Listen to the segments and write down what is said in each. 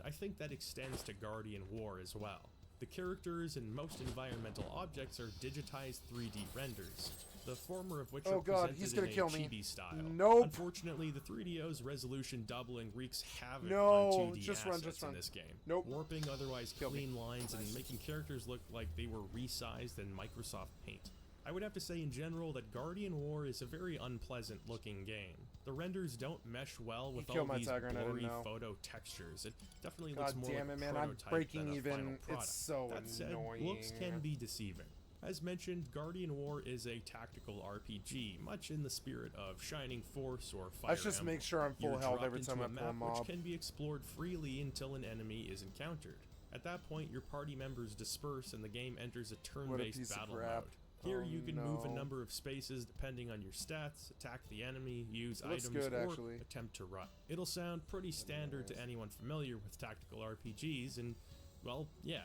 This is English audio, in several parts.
I think that extends to Guardian War as well. The characters and most environmental objects are digitized 3D renders, the former of which are presented in a chibi style. Nope. Unfortunately, the 3DO's resolution doubling wreaks havoc No, on 2D just assets run. in this game, Nope. warping otherwise clean lines and making characters look like they were resized in Microsoft Paint. I would have to say in general that Guardian War is a very unpleasant looking game. The renders don't mesh well with all these blurry photo textures. It definitely looks more like a prototype than a final product. It's so that said, looks can be deceiving. As mentioned, Guardian War is a tactical RPG, much in the spirit of Shining Force or Fire Emblem. Let's just make sure I'm full health every time I pull a mob. Which can be explored freely until an enemy is encountered. At that point, your party members disperse and the game enters a turn-based battle mode. Here you can move a number of spaces depending on your stats, attack the enemy, use items, or attempt to run. It'll sound pretty standard to anyone familiar with tactical RPGs, and, well, yeah,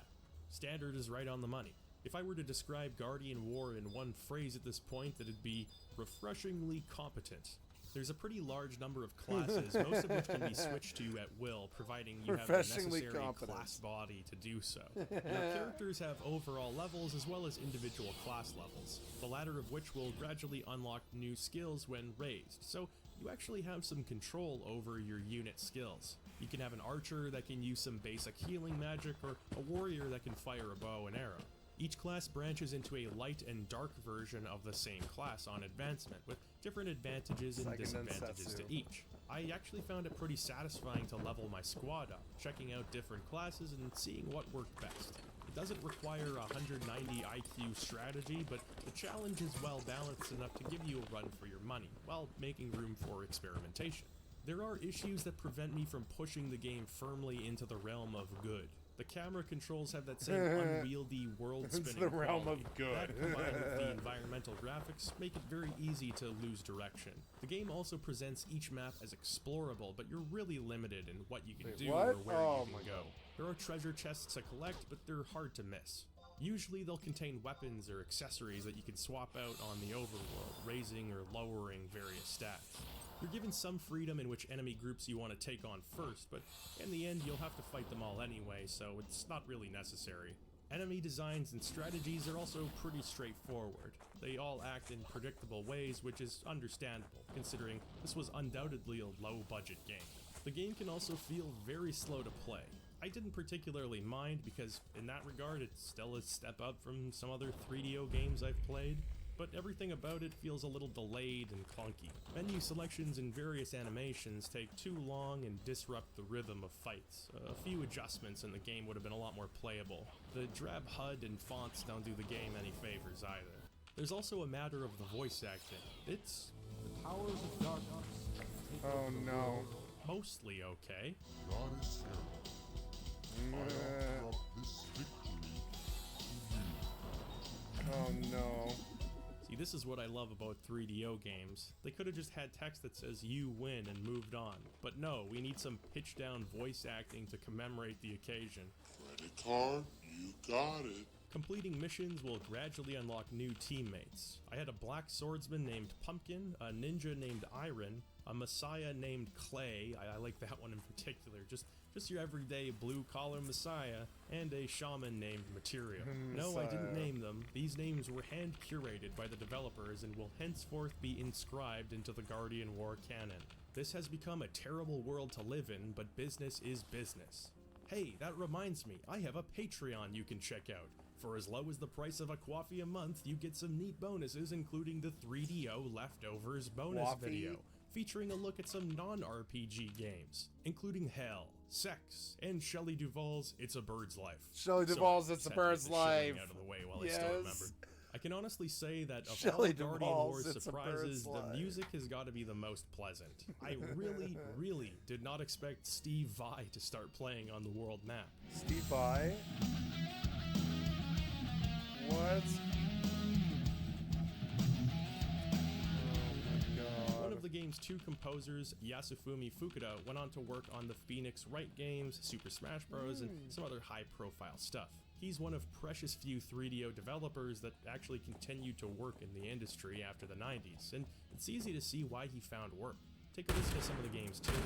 standard is right on the money. If I were to describe Guardian War in one phrase at this point, it'd be refreshingly competent. There's a pretty large number of classes, most of which can be switched to at will, providing you have the necessary class body to do so. Your characters have overall levels as well as individual class levels, the latter of which will gradually unlock new skills when raised, so you actually have some control over your unit skills. You can have an archer that can use some basic healing magic, or a warrior that can fire a bow and arrow. Each class branches into a light and dark version of the same class on advancement, with different advantages and disadvantages to each. I actually found it pretty satisfying to level my squad up, checking out different classes and seeing what worked best. It doesn't require a 190 IQ strategy, but the challenge is well balanced enough to give you a run for your money, while making room for experimentation. There are issues that prevent me from pushing the game firmly into the realm of good. The camera controls have that same unwieldy world-spinning It's the realm quality. of good. That, combined with the environmental graphics, make it very easy to lose direction. The game also presents each map as explorable, but you're really limited in what you can do or where you can go. There are treasure chests to collect, but they're hard to miss. Usually they'll contain weapons or accessories that you can swap out on the overworld, raising or lowering various stats. You're given some freedom in which enemy groups you want to take on first, but in the end you'll have to fight them all anyway, so it's not really necessary. Enemy designs and strategies are also pretty straightforward. They all act in predictable ways, which is understandable, considering this was undoubtedly a low-budget game. The game can also feel very slow to play. I didn't particularly mind because, in that regard, it's still a step up from some other 3DO games I've played, but everything about it feels a little delayed and clunky. Menu selections and various animations take too long and disrupt the rhythm of fights. A few adjustments and the game would have been a lot more playable. The drab HUD and fonts don't do the game any favors either. There's also a matter of the voice acting. It's the powers of darkness. Mostly okay. See, this is what I love about 3DO games. They could have just had text that says "you win" and moved on. But no, we need some pitch down voice acting to commemorate the occasion. Credit card, you got it. Completing missions will gradually unlock new teammates. I had a black swordsman named Pumpkin, a ninja named Iron, a messiah named Clay, I like that one in particular, just your everyday blue-collar messiah, and a shaman named Material. No, I didn't name them. These names were hand-curated by the developers and will henceforth be inscribed into the Guardian War canon. This has become a terrible world to live in, but business is business. Hey, that reminds me, I have a Patreon you can check out. For as low as the price of a coffee a month, you get some neat bonuses, including the 3DO Leftovers bonus video, featuring a look at some non-RPG games, including Hell, Sex, and Shelley Duvall's It's a Bird's Life. Shelley Duvall's It's a Bird's Life. Out of the way while I still remember. I can honestly say that of all Guardian War's surprises, the music has got to be the most pleasant. I really did not expect Steve Vai to start playing on the world map. Steve Vai? What? Oh my god. One of the game's two composers, Yasufumi Fukuda, went on to work on the Phoenix Wright games, Super Smash Bros., and some other high-profile stuff. He's one of precious few 3DO developers that actually continued to work in the industry after the 90s, and it's easy to see why he found work. Take a listen to some of the game's tunes.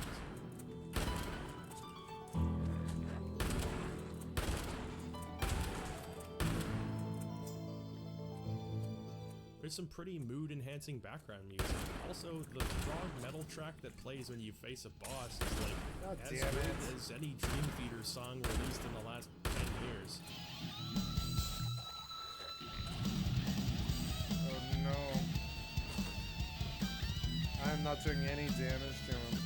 There's some pretty mood-enhancing background music. Also, the prog metal track that plays when you face a boss is like God as damn good it. as any Dream Theater song released in the last 10 years. Oh no. I'm not doing any damage to him.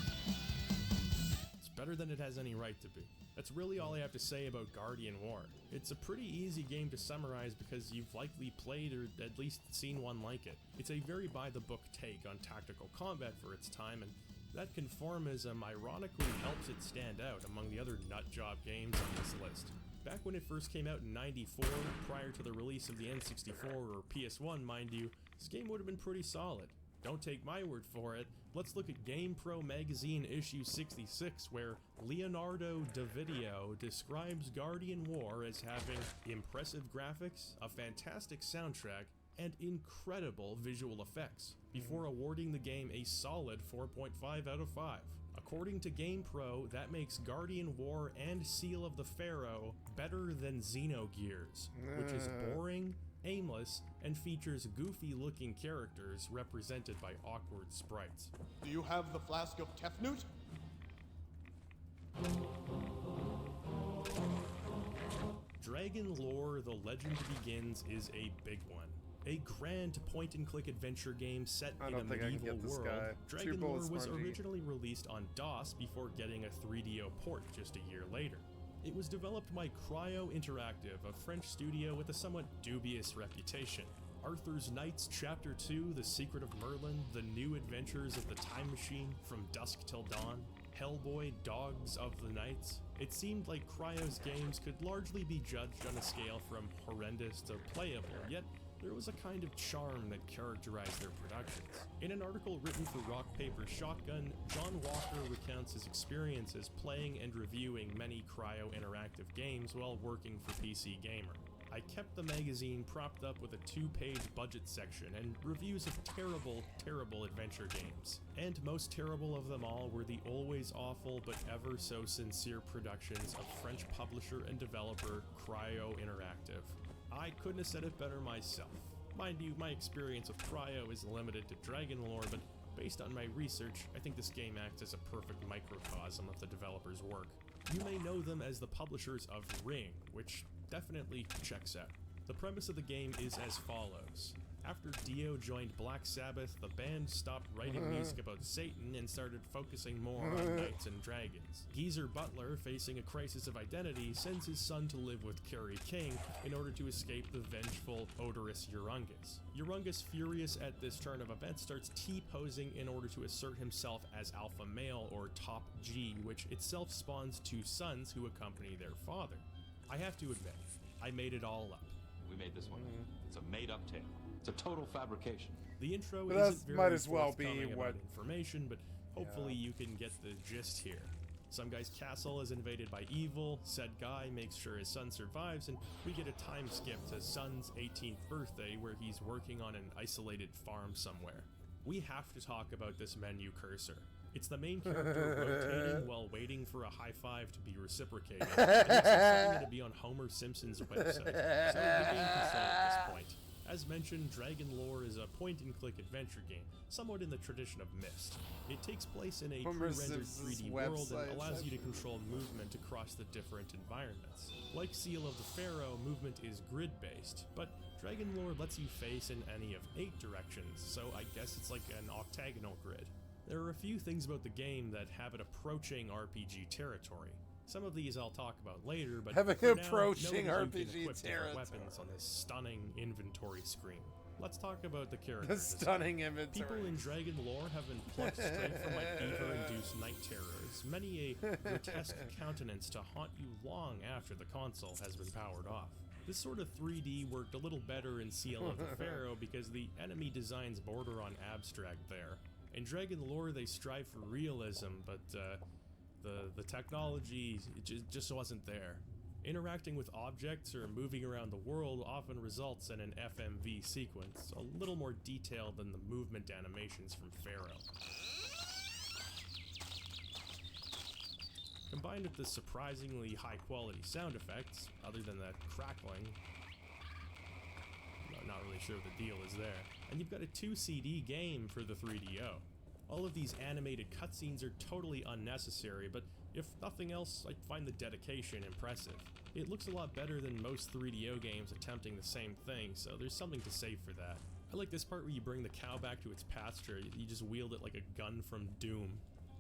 It's better than it has any right to be. That's really all I have to say about Guardian War. It's a pretty easy game to summarize because you've likely played or at least seen one like it. It's a very by-the-book take on tactical combat for its time, and that conformism ironically helps it stand out among the other nutjob games on this list. Back when it first came out in '94, prior to the release of the N64 or PS1 mind you, this game would have been pretty solid. Don't take my word for it, let's look at GamePro magazine issue 66 where Leonardo da Video describes Guardian War as having impressive graphics, a fantastic soundtrack, and incredible visual effects, before awarding the game a solid 4.5 out of 5. According to GamePro, that makes Guardian War and Seal of the Pharaoh better than Xenogears, which is boring, aimless, and features goofy-looking characters represented by awkward sprites. Do you have the flask of Tefnut? Dragon Lore: The Legend Begins is a big one. A grand point-and-click adventure game set in a medieval world, Dragon Lore was originally released on DOS before getting a 3DO port just a year later. It was developed by Cryo Interactive, a French studio with a somewhat dubious reputation. Arthur's Knights Chapter 2, The Secret of Merlin, The New Adventures of the Time Machine, From Dusk Till Dawn, Hellboy, Dogs of the Knights. It seemed like Cryo's games could largely be judged on a scale from horrendous to playable, yet there was a kind of charm that characterized their productions. In an article written for Rock Paper Shotgun, John Walker recounts his experiences playing and reviewing many Cryo Interactive games while working for PC Gamer. I kept the magazine propped up with a 2-page budget section and reviews of terrible adventure games. And most terrible of them all were the always awful but ever so sincere productions of French publisher and developer Cryo Interactive. I couldn't have said it better myself. Mind you, my experience with Cryo is limited to Dragon Lore, but based on my research, I think this game acts as a perfect microcosm of the developer's work. You may know them as the publishers of Ring, which definitely checks out. The premise of the game is as follows. After Dio joined Black Sabbath, the band stopped writing music about Satan and started focusing more on knights and dragons. Geezer Butler, facing a crisis of identity, sends his son to live with Kerry King in order to escape the vengeful, odorous Urungus. Urungus, furious at this turn of events, starts T-posing in order to assert himself as Alpha Male, or Top G, which itself spawns 2 sons who accompany their father. I have to admit, I made it all up. We made this one. It's a made-up tale. It's a total fabrication. The intro But isn't very might as well be forthcoming what- about information, but hopefully you can get the gist here. Some guy's castle is invaded by evil, said guy makes sure his son survives, and we get a time skip to son's 18th birthday where he's working on an isolated farm somewhere. We have to talk about this menu cursor. It's the main character rotating while waiting for a high five to be reciprocated, and it's implying to be on Homer Simpson's website, so we gain control at this point. As mentioned, Dragon Lore is a point-and-click adventure game, somewhat in the tradition of Myst. It takes place in a Homer pre-rendered Simpson's 3D world website, and allows you to control movement across the different environments. Like Seal of the Pharaoh, movement is grid-based, but Dragon Lore lets you face in any of 8 directions, so I guess it's like an octagonal grid. There are a few things about the game that have it approaching RPG territory. Some of these I'll talk about later, but Having for now, approaching know that you can RPG equip different territory. weapons on this stunning inventory screen. Let's talk about the The characters. stunning inventory. People in Dragon Lore have been plucked straight from my fever-induced night terrors, many a grotesque countenance to haunt you long after the console has been powered off. This sort of 3D worked a little better in Seal of the Pharaoh because the enemy designs border on abstract there. In Dragon Lore they strive for realism, but the technology just wasn't there. Interacting with objects or moving around the world often results in an FMV sequence, a little more detailed than the movement animations from Pharaoh. Combined with the surprisingly high quality sound effects, other than that crackling, not really sure the deal is there. And you've got a 2 CD game for the 3DO. All of these animated cutscenes are totally unnecessary, but if nothing else, I find the dedication impressive. It looks a lot better than most 3DO games attempting the same thing, so there's something to say for that. I like this part where you bring the cow back to its pasture. You just wield it like a gun from Doom.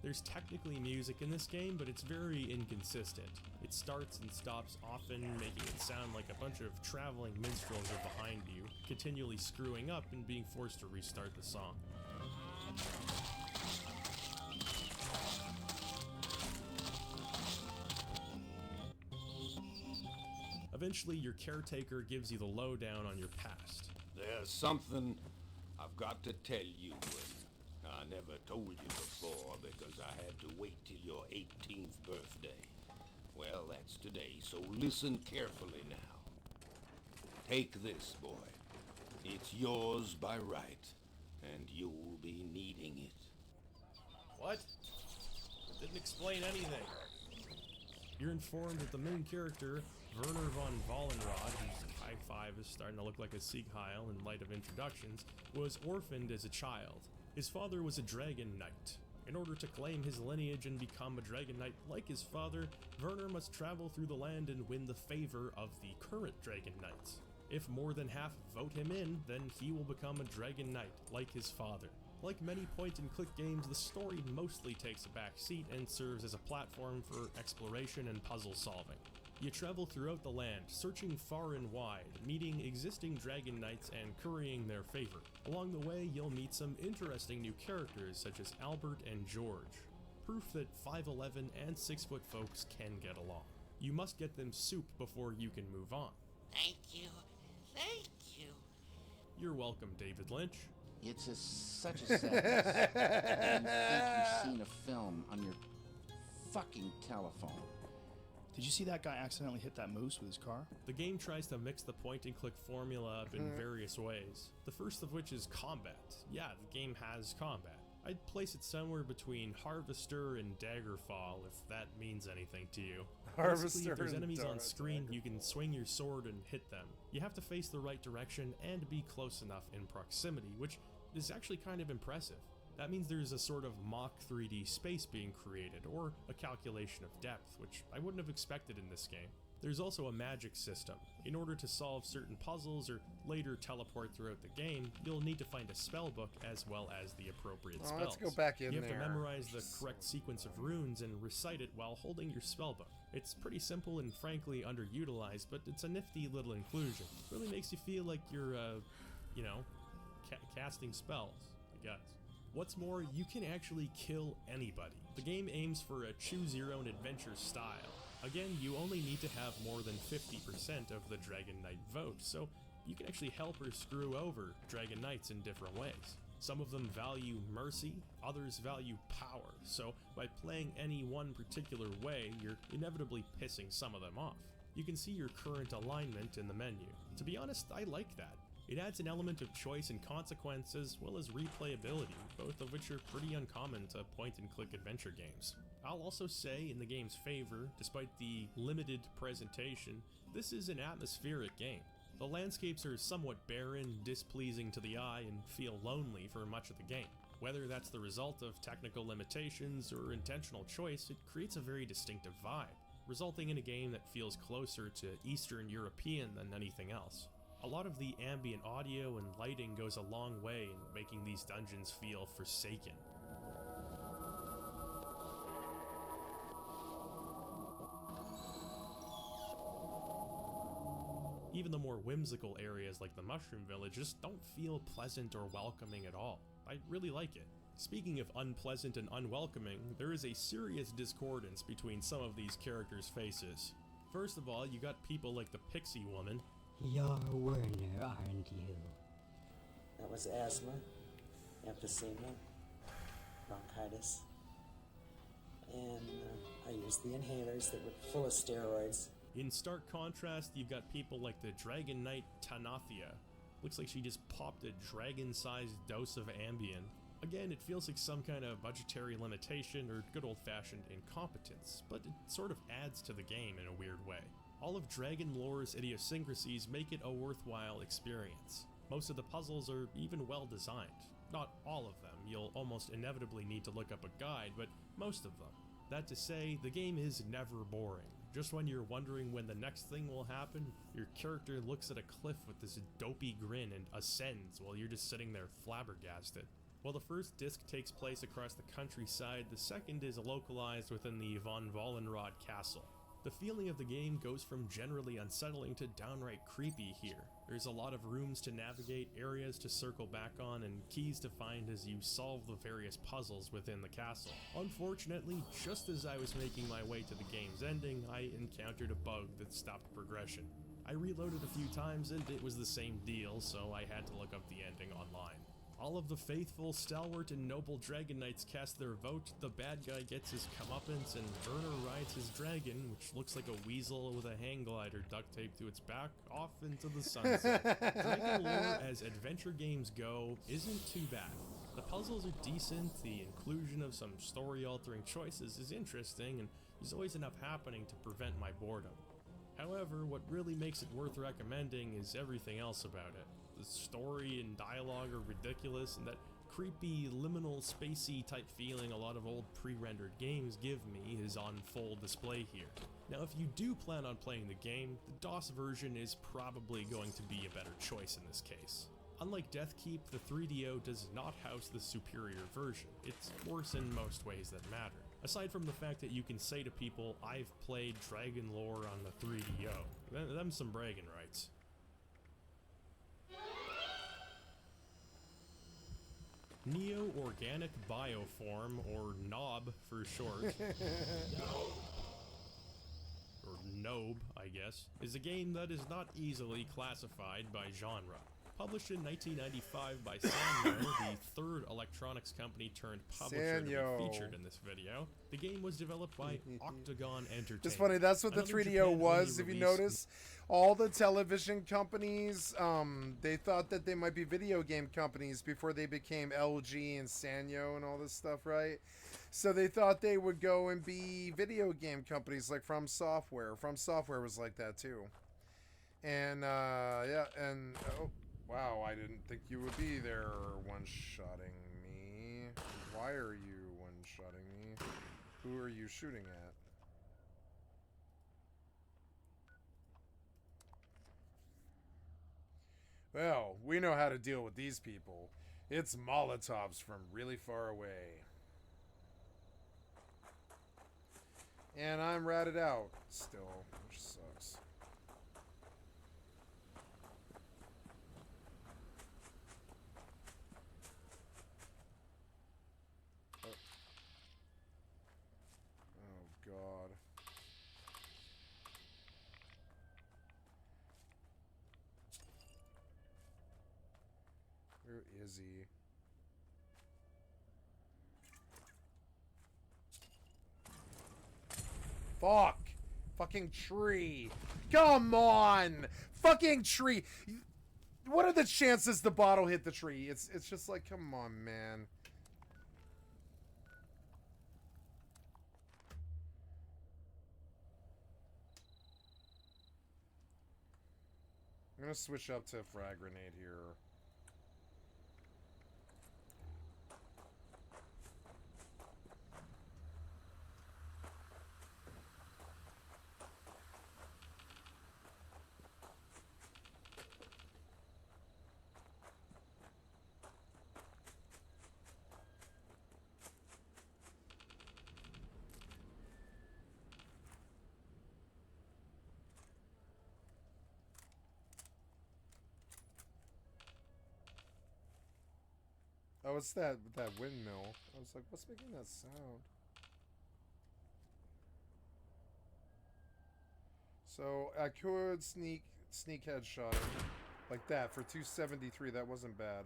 There's technically music in this game, but it's very inconsistent. It starts and stops often, making it sound like a bunch of traveling minstrels are behind you, continually screwing up and being forced to restart the song. Eventually, your caretaker gives you the lowdown on your past. There's something I've got to tell you. I never told you before because I had to wait till your 18th birthday. Well, that's today, so listen carefully now. Take this, boy. It's yours by right, and you'll be needing it. What? Didn't explain anything. You're informed that the main character, Werner von Wallenrod, whose high five is starting to look like a Sieg Heil in light of introductions, was orphaned as a child. His father was a dragon knight. In order to claim his lineage and become a dragon knight like his father, Werner must travel through the land and win the favor of the current dragon knights. If more than half vote him in, then he will become a dragon knight like his father. Like many point-and-click games, the story mostly takes a back seat and serves as a platform for exploration and puzzle solving. You travel throughout the land, searching far and wide, meeting existing dragon knights and currying their favor. Along the way, you'll meet some interesting new characters such as Albert and George. Proof that 5'11" and 6-foot folks can get along. You must get them soup before you can move on. Thank you. Thank you. You're welcome, David Lynch. It's such a sadness. You think you've seen a film on your fucking telephone. Did you see that guy accidentally hit that moose with his car? The game tries to mix the point-and-click formula up in various ways. The first of which is combat. Yeah, the game has combat. I'd place it somewhere between Harvester and Daggerfall, if that means anything to you. Basically, if there's enemies on screen, you can swing your sword and hit them. You have to face the right direction and be close enough in proximity, which is actually kind of impressive. That means there's a sort of mock 3D space being created, or a calculation of depth, which I wouldn't have expected in this game. There's also a magic system. In order to solve certain puzzles or later teleport throughout the game, you'll need to find a spell book as well as the appropriate spells. Let's go back in You have there. to memorize the correct sequence of runes and recite it while holding your spell book. It's pretty simple and frankly underutilized, but it's a nifty little inclusion. It really makes you feel like you're, casting spells, I guess. What's more, you can actually kill anybody. The game aims for a choose-your-own-adventure style. Again, you only need to have more than 50% of the Dragon Knight vote, so you can actually help or screw over Dragon Knights in different ways. Some of them value mercy, others value power, so by playing any one particular way, you're inevitably pissing some of them off. You can see your current alignment in the menu. To be honest, I like that. It adds an element of choice and consequence as well as replayability, both of which are pretty uncommon to point-and-click adventure games. I'll also say, in the game's favor, despite the limited presentation, this is an atmospheric game. The landscapes are somewhat barren, displeasing to the eye, and feel lonely for much of the game. Whether that's the result of technical limitations or intentional choice, it creates a very distinctive vibe, resulting in a game that feels closer to Eastern European than anything else. A lot of the ambient audio and lighting goes a long way in making these dungeons feel forsaken. Even the more whimsical areas like the Mushroom Village just don't feel pleasant or welcoming at all. I really like it. Speaking of unpleasant and unwelcoming, there is a serious discordance between some of these characters' faces. First of all, you got people like the Pixie Woman. You're Werner, aren't you? That was asthma, emphysema, bronchitis, and I used the inhalers that were full of steroids. In stark contrast, you've got people like the Dragon Knight Tanathia. Looks like she just popped a dragon-sized dose of Ambien. Again, it feels like some kind of budgetary limitation or good old-fashioned incompetence, but it sort of adds to the game in a weird way. All of Dragon lore's idiosyncrasies make it a worthwhile experience. Most of the puzzles are even well designed. Not all of them, you'll almost inevitably need to look up a guide, but most of them. That to say, the game is never boring. Just when you're wondering when the next thing will happen, your character looks at a cliff with this dopey grin and ascends while you're just sitting there flabbergasted. While the first disc takes place across the countryside, the second is localized within the Von Wallenrod Castle. The feeling of the game goes from generally unsettling to downright creepy here. There's a lot of rooms to navigate, areas to circle back on, and keys to find as you solve the various puzzles within the castle. Unfortunately, just as I was making my way to the game's ending, I encountered a bug that stopped progression. I reloaded a few times and it was the same deal, so I had to look up the ending online. All of the faithful, stalwart, and noble dragon knights cast their vote, the bad guy gets his comeuppance, and Werner rides his dragon, which looks like a weasel with a hang glider duct taped to its back, off into the sunset. Dragon lore, as adventure games go, isn't too bad. The puzzles are decent, the inclusion of some story-altering choices is interesting, and there's always enough happening to prevent my boredom. However, what really makes it worth recommending is everything else about it. The story and dialogue are ridiculous, and that creepy, liminal, spacey type feeling a lot of old pre-rendered games give me is on full display here. Now, if you do plan on playing the game, the DOS version is probably going to be a better choice in this case. Unlike Deathkeep, the 3DO does not house the superior version. It's worse in most ways that matter. Aside from the fact that you can say to people, I've played Dragon lore on the 3DO. Them's some bragging rights. Neo-Organic Bioform, or NOB for short, or NOB, I guess, is a game that is not easily classified by genre. Published in 1995 by Sanyo, the third electronics company turned publisher to be featured in this video, the game was developed by Octagon Entertainment. It's funny, that's what the 3DO was, if you notice. All the television companies, they thought that they might be video game companies before they became LG and Sanyo and all this stuff, right? So they thought they would go and be video game companies like From Software. From Software was like that too. And, yeah, and... Oh. Wow, I didn't think you would be there one-shotting me. Why are you one-shotting me? Who are you shooting at? Well, we know how to deal with these people. It's Molotovs from really far away. And I'm ratted out still, which sucks. God. Where is he? Fuck! Fucking tree! Come on! Fucking tree! What are the chances the bottle hit the tree? It's just like, come on, man. I'm gonna switch up to a frag grenade here. Oh, it's that windmill. I was like, what's making that sound? So I could sneak headshot him like that for 273. That wasn't bad.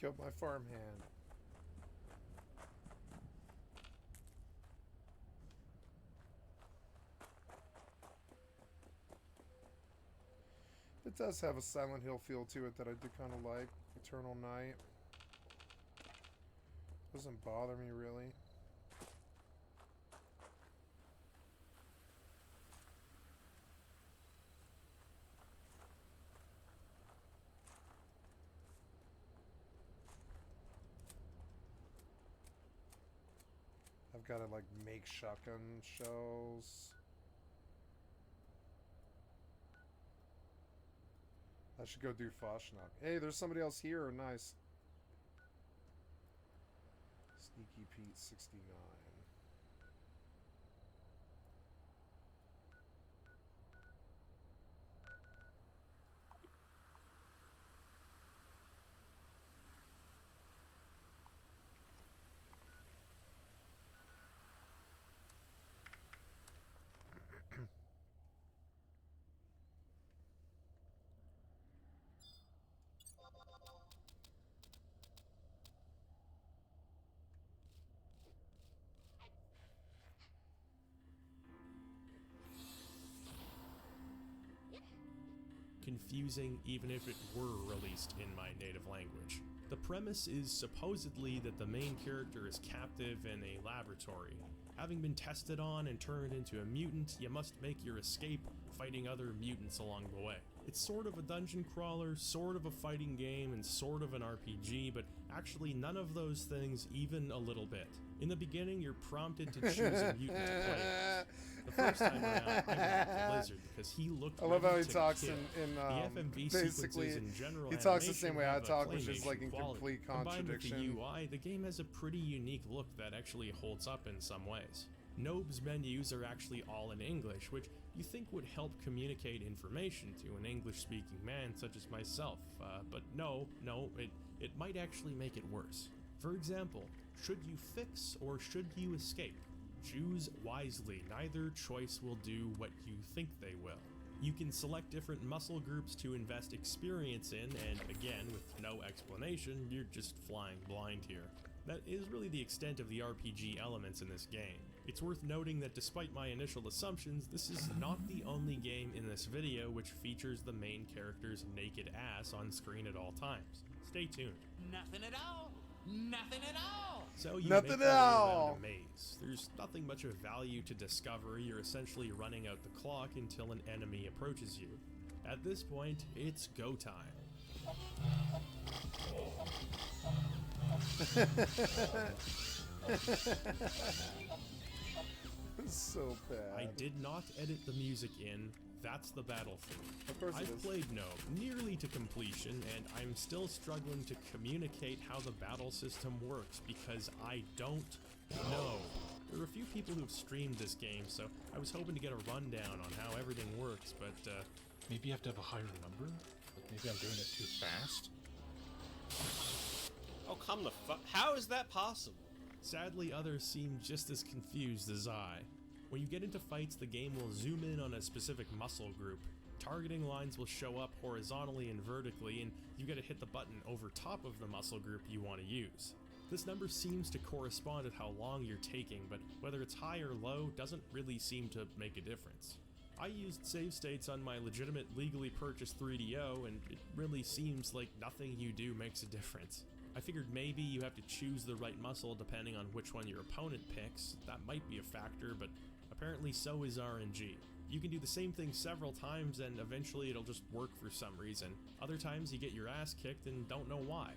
killed my farmhand. It does have a Silent Hill feel to it that I do kind of like. Eternal Night. Doesn't bother me really. I've got to like make shotgun shells. I should go do Foshnok. Hey, there's somebody else here. Nice. Sneaky Pete 69. Confusing even if it were released in my native language. The premise is supposedly that the main character is captive in a laboratory. Having been tested on and turned into a mutant, you must make your escape fighting other mutants along the way. It's sort of a dungeon crawler, sort of a fighting game, and sort of an RPG, but actually none of those things even a little bit. In the beginning, you're prompted to choose a mutant to play. The first time around, I went with Blizzard because he looked I love how he to talks kill. in the FMV basically, sequences in general he talks the animation same way I have a talk, which is claymation like in quality. complete Combined with contradiction. the UI, the game has a pretty unique look that actually holds up in some ways. Nobe's menus are actually all in English, which you think would help communicate information to an English-speaking man such as myself, but no, it might actually make it worse. For example, should you fix or should you escape? Choose wisely, neither choice will do what you think they will. You can select different muscle groups to invest experience in, and again, with no explanation, you're just flying blind here. That is really the extent of the RPG elements in this game. It's worth noting that despite my initial assumptions, this is not the only game in this video which features the main character's naked ass on screen at all times. Stay tuned. Nothing at all. Nothing at all. So you Nothing make your at way all. around a maze. There's nothing much of value to discover. You're essentially running out the clock until an enemy approaches you. At this point, it's go time. It's so bad. I did not edit the music in. That's the battle theme. Of course it I've is. played Nobe nearly to completion, and I'm still struggling to communicate how the battle system works because I don't know. There are a few people who've streamed this game, so I was hoping to get a rundown on how everything works, but maybe you have to have a higher number? Like maybe I'm doing it too fast? Oh, come the fuck. How is that possible? sadly others seem just as confused as I. When you get into fights, the game will zoom in on a specific muscle group. Targeting lines will show up horizontally and vertically, and you gotta hit the button over top of the muscle group you want to use. This number seems to correspond with how long you're taking, but whether it's high or low doesn't really seem to make a difference. I used save states on my legitimate legally purchased 3DO, and it really seems like nothing you do makes a difference. I figured maybe you have to choose the right muscle depending on which one your opponent picks. That might be a factor, but apparently so is RNG. You can do the same thing several times and eventually it'll just work for some reason. Other times you get your ass kicked and don't know why.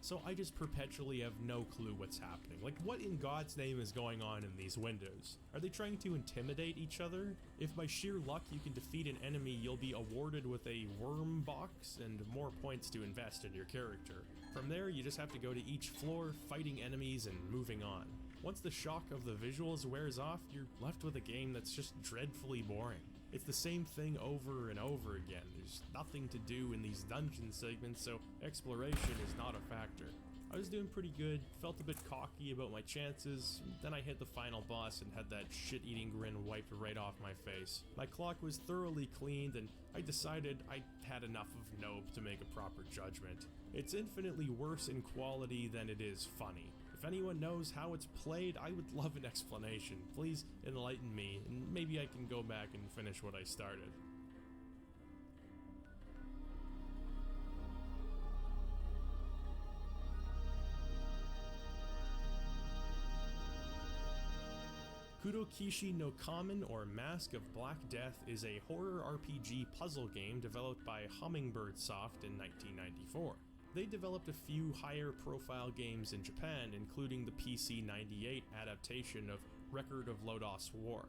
So I just perpetually have no clue what's happening. Like, what in God's name is going on in these windows? Are they trying to intimidate each other? If by sheer luck you can defeat an enemy, you'll be awarded with a worm box and more points to invest in your character. From there, you just have to go to each floor, fighting enemies and moving on. Once the shock of the visuals wears off, you're left with a game that's just dreadfully boring. It's the same thing over and over again. There's nothing to do in these dungeon segments, so exploration is not a factor. I was doing pretty good, felt a bit cocky about my chances, then I hit the final boss and had that shit-eating grin wiped right off my face. My clock was thoroughly cleaned and I decided I had enough of Nope to make a proper judgment. It's infinitely worse in quality than it is funny. If anyone knows how it's played, I would love an explanation. Please enlighten me, and maybe I can go back and finish what I started. Kurokishi no Kamen, or Mask of Black Death, is a horror RPG puzzle game developed by Hummingbird Soft in 1994. They developed a few higher profile games in Japan, including the PC-98 adaptation of Record of Lodoss War.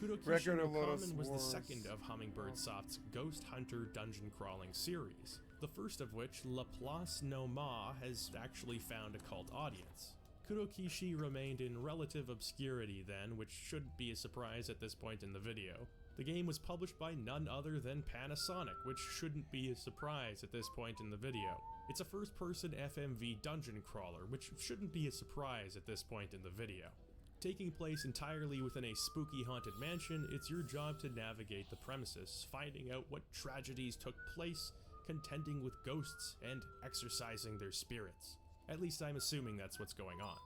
Kurokishi no Kamen was the second of Hummingbird Soft's Ghost Hunter dungeon crawling series, the first of which, La Place No Ma, has actually found a cult audience. Kurokishi remained in relative obscurity then, which shouldn't be a surprise at this point in the video. The game was published by none other than Panasonic, which shouldn't be a surprise at this point in the video. It's a first-person FMV dungeon crawler, which shouldn't be a surprise at this point in the video. Taking place entirely within a spooky haunted mansion, it's your job to navigate the premises, finding out what tragedies took place, contending with ghosts, and exorcising their spirits. At least I'm assuming that's what's going on.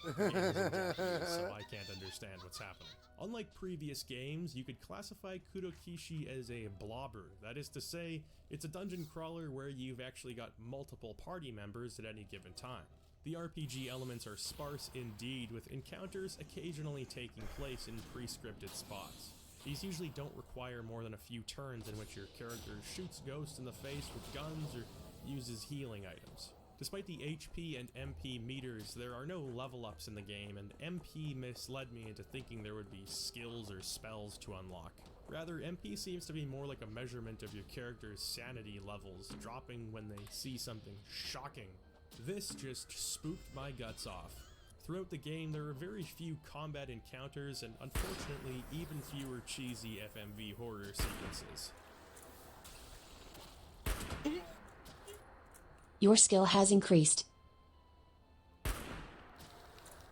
So I can't understand what's happening. Unlike previous games, you could classify Kurokishi as a blobber. That is to say, it's a dungeon crawler where you've actually got multiple party members at any given time. The RPG elements are sparse indeed, with encounters occasionally taking place in pre-scripted spots. These usually don't require more than a few turns in which your character shoots ghosts in the face with guns or uses healing items. Despite the HP and MP meters, there are no level ups in the game, and MP misled me into thinking there would be skills or spells to unlock. Rather, MP seems to be more like a measurement of your character's sanity levels, dropping when they see something shocking. This just spooked my guts off. Throughout the game, there are very few combat encounters and, unfortunately, even fewer cheesy FMV horror sequences. Your skill has increased.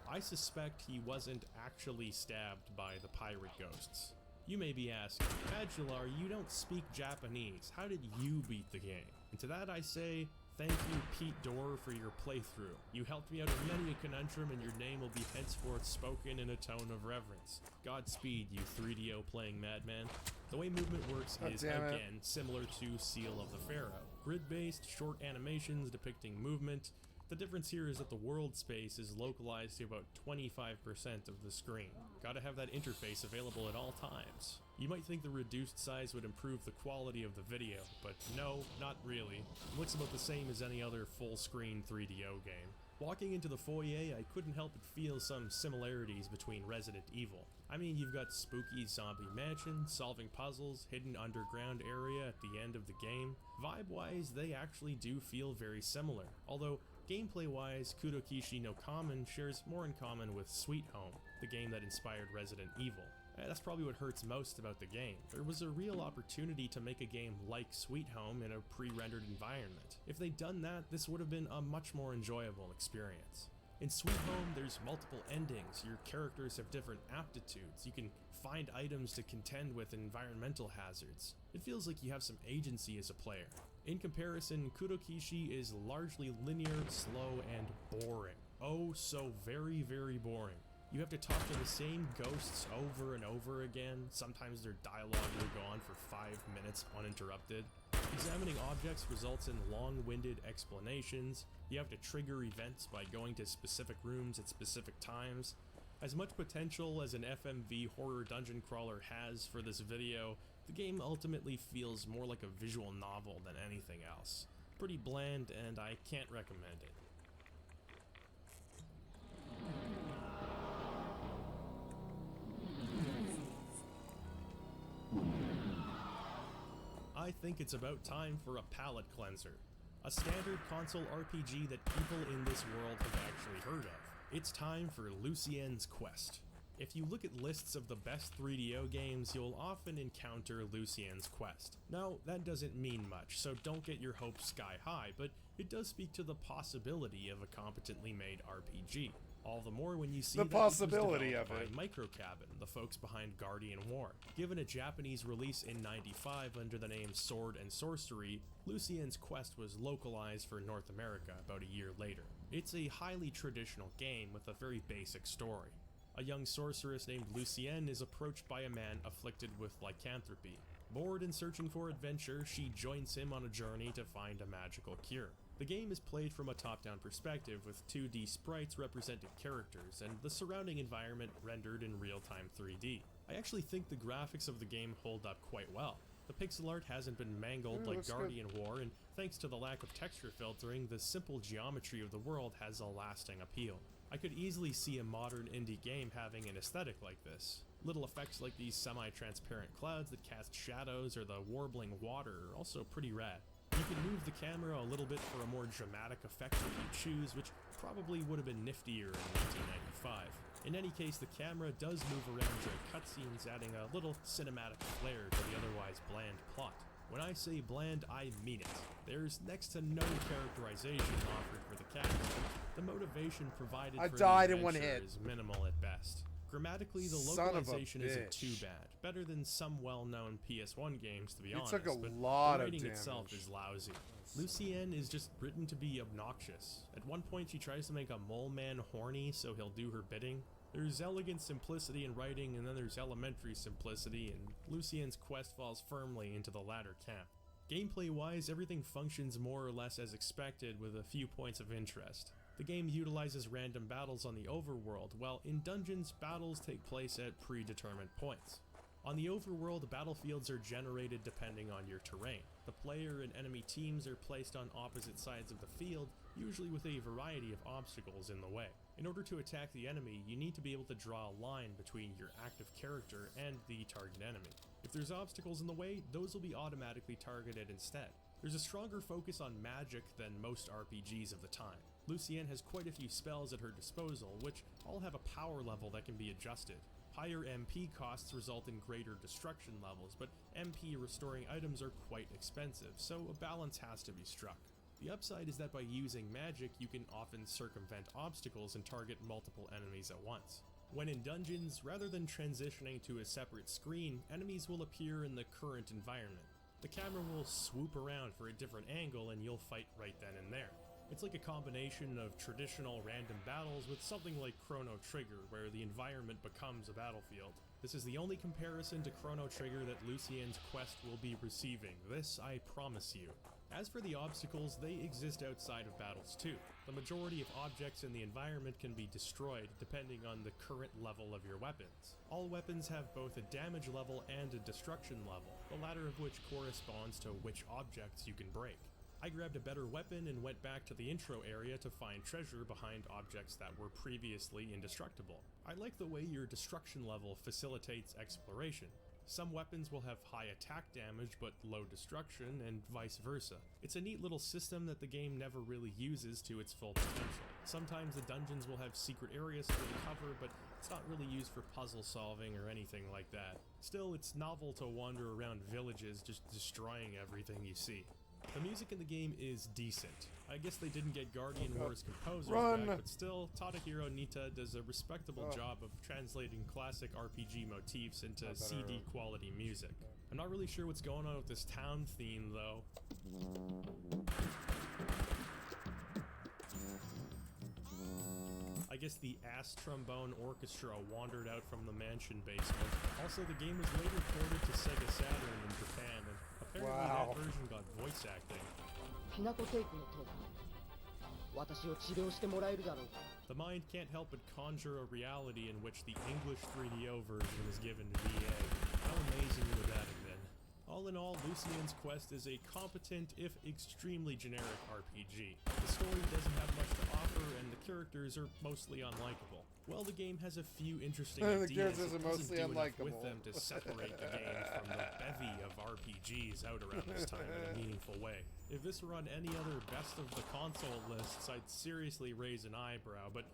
I suspect he wasn't actually stabbed by the pirate ghosts. You may be asking, Aguilar, you don't speak Japanese. How did you beat the game? And to that I say, thank you, Pete Dorr, for your playthrough. You helped me out of many a conundrum, and your name will be henceforth spoken in a tone of reverence. Godspeed, you 3DO playing madman. The way movement works is, again, similar to Seal of the Pharaoh. Grid-based, short animations depicting movement. The difference here is that the world space is localized to about 25% of the screen. Gotta have that interface available at all times. You might think the reduced size would improve the quality of the video, but no, not really. It looks about the same as any other full-screen 3DO game. Walking into the foyer, I couldn't help but feel some similarities between Resident Evil. I mean, you've got spooky zombie mansion, solving puzzles, hidden underground area at the end of the game. Vibe-wise, they actually do feel very similar, although gameplay-wise, Kurokishi no Kamen shares more in common with Sweet Home, the game that inspired Resident Evil. That's probably what hurts most about the game. There was a real opportunity to make a game like Sweet Home in a pre-rendered environment. If they'd done that, this would have been a much more enjoyable experience. In Sweet Home, there's multiple endings, your characters have different aptitudes, you can find items to contend with environmental hazards. It feels like you have some agency as a player. In comparison, Kurokishi is largely linear, slow, and boring. Oh, so very, very boring. You have to talk to the same ghosts over and over again. Sometimes their dialogue will go on for 5 minutes uninterrupted. Examining objects results in long-winded explanations. You have to trigger events by going to specific rooms at specific times. As much potential as an FMV horror dungeon crawler has for this video, the game ultimately feels more like a visual novel than anything else. Pretty bland, and I can't recommend it. I think it's about time for a palate cleanser. A standard console RPG that people in this world have actually heard of. It's time for Lucien's Quest. If you look at lists of the best 3DO games, you'll often encounter Lucien's Quest. Now, that doesn't mean much, so don't get your hopes sky high, but it does speak to the possibility of a competently made RPG. All the more when you see the that possibility it was of it. by Microcabin, the folks behind Guardian War. Given a Japanese release in '95 under the name Sword and Sorcery, Lucien's Quest was localized for North America about a year later. It's a highly traditional game with a very basic story. A young sorceress named Lucienne is approached by a man afflicted with lycanthropy. Bored and searching for adventure, she joins him on a journey to find a magical cure. The game is played from a top-down perspective with 2D sprites representing characters, and the surrounding environment rendered in real-time 3D. I actually think the graphics of the game hold up quite well. The pixel art hasn't been mangled like Guardian War, and thanks to the lack of texture filtering, the simple geometry of the world has a lasting appeal. I could easily see a modern indie game having an aesthetic like this. Little effects like these semi-transparent clouds that cast shadows or the warbling water are also pretty rad. You can move the camera a little bit for a more dramatic effect if you choose, which probably would have been niftier in 1995. In any case, the camera does move around during cutscenes, adding a little cinematic flair to the otherwise bland plot. When I say bland, I mean it. There's next to no characterization offered for the character. The motivation provided for the adventure is minimal at best. Grammatically, the localization isn't too bad. Better than some well-known PS1 games, to be honest, but the writing itself is lousy. Lucienne is just written to be obnoxious. At one point, she tries to make a mole man horny so he'll do her bidding. There's elegant simplicity in writing, and then there's elementary simplicity, and Lucien's Quest falls firmly into the latter camp. Gameplay-wise, everything functions more or less as expected with a few points of interest. The game utilizes random battles on the overworld, while in dungeons, battles take place at predetermined points. On the overworld, battlefields are generated depending on your terrain. The player and enemy teams are placed on opposite sides of the field, usually with a variety of obstacles in the way. In order to attack the enemy, you need to be able to draw a line between your active character and the target enemy. If there's obstacles in the way, those will be automatically targeted instead. There's a stronger focus on magic than most RPGs of the time. Lucienne has quite a few spells at her disposal, which all have a power level that can be adjusted. Higher MP costs result in greater destruction levels, but MP restoring items are quite expensive, so a balance has to be struck. The upside is that by using magic, you can often circumvent obstacles and target multiple enemies at once. When in dungeons, rather than transitioning to a separate screen, enemies will appear in the current environment. The camera will swoop around for a different angle and you'll fight right then and there. It's like a combination of traditional random battles with something like Chrono Trigger, where the environment becomes a battlefield. This is the only comparison to Chrono Trigger that Lucien's Quest will be receiving, this I promise you. As for the obstacles, they exist outside of battles too. The majority of objects in the environment can be destroyed depending on the current level of your weapons. All weapons have both a damage level and a destruction level, the latter of which corresponds to which objects you can break. I grabbed a better weapon and went back to the intro area to find treasure behind objects that were previously indestructible. I like the way your destruction level facilitates exploration. Some weapons will have high attack damage but low destruction, and vice versa. It's a neat little system that the game never really uses to its full potential. Sometimes the dungeons will have secret areas to uncover, but it's not really used for puzzle solving or anything like that. Still, it's novel to wander around villages just destroying everything you see. The music in the game is decent. I guess they didn't get Guardian War's composers back, but still, Tadahiro Nitta does a respectable job of translating classic RPG motifs into CD quality music. I'm not really sure what's going on with this town theme though. I guess the ass trombone orchestra wandered out from the mansion basement. Also, the game was later ported to Sega Saturn in Japan, and apparently that version got voice acting. The mind can't help but conjure a reality in which the English 3DO version is given to EA. How amazing would that have been? All in all, Lucien's Quest is a competent, if extremely generic RPG. The story doesn't have much to offer, and the characters are mostly unlikable. While the game has a few interesting ideas, it doesn't do enough with them to separate the game from the bevy of RPGs out around this time in a meaningful way. If this were on any other best of the console lists, I'd seriously raise an eyebrow, but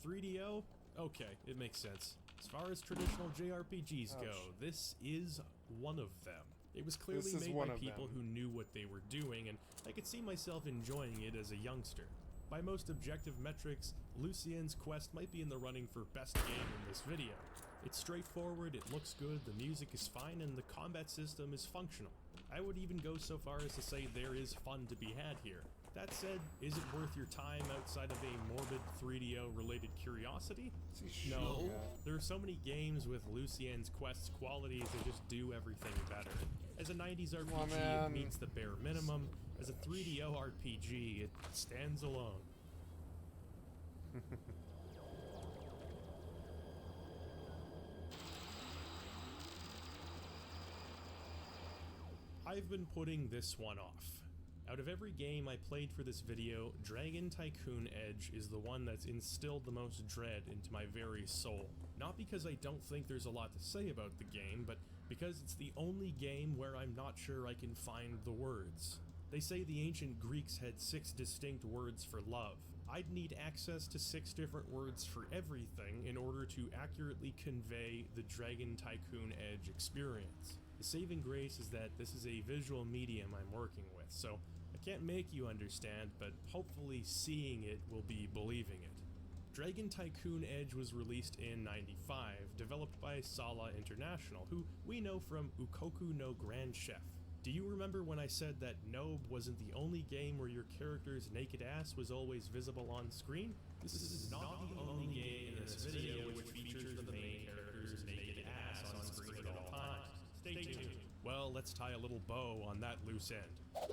for 3DO, okay, it makes sense. As far as traditional JRPGs go, this is one of them. It was clearly made by people who knew what they were doing, and I could see myself enjoying it as a youngster. By most objective metrics, Lucien's Quest might be in the running for best game in this video. It's straightforward, it looks good, the music is fine, and the combat system is functional. I would even go so far as to say there is fun to be had here. That said, is it worth your time outside of a morbid 3DO related curiosity? No. There are so many games with Lucien's Quest's qualities that just do everything better. As a 90s RPG, it meets the bare minimum. As a 3DO RPG, it stands alone. I've been putting this one off. Out of every game I played for this video, Dragon Tycoon Edge is the one that's instilled the most dread into my very soul. Not because I don't think there's a lot to say about the game, but because it's the only game where I'm not sure I can find the words. They say the ancient Greeks had 6 distinct words for love. I'd need access to 6 different words for everything in order to accurately convey the Dragon Tycoon Edge experience. The saving grace is that this is a visual medium I'm working with, so I can't make you understand, but hopefully seeing it will be believing it. Dragon Tycoon Edge was released in '95, developed by Sala International, who we know from Ukoku no Grand Chef. Do you remember when I said that Nobe wasn't the only game where your character's naked ass was always visible on screen? This is not the only game in this video which features the main character's naked ass on screen at all times. Stay tuned. Well, let's tie a little bow on that loose end.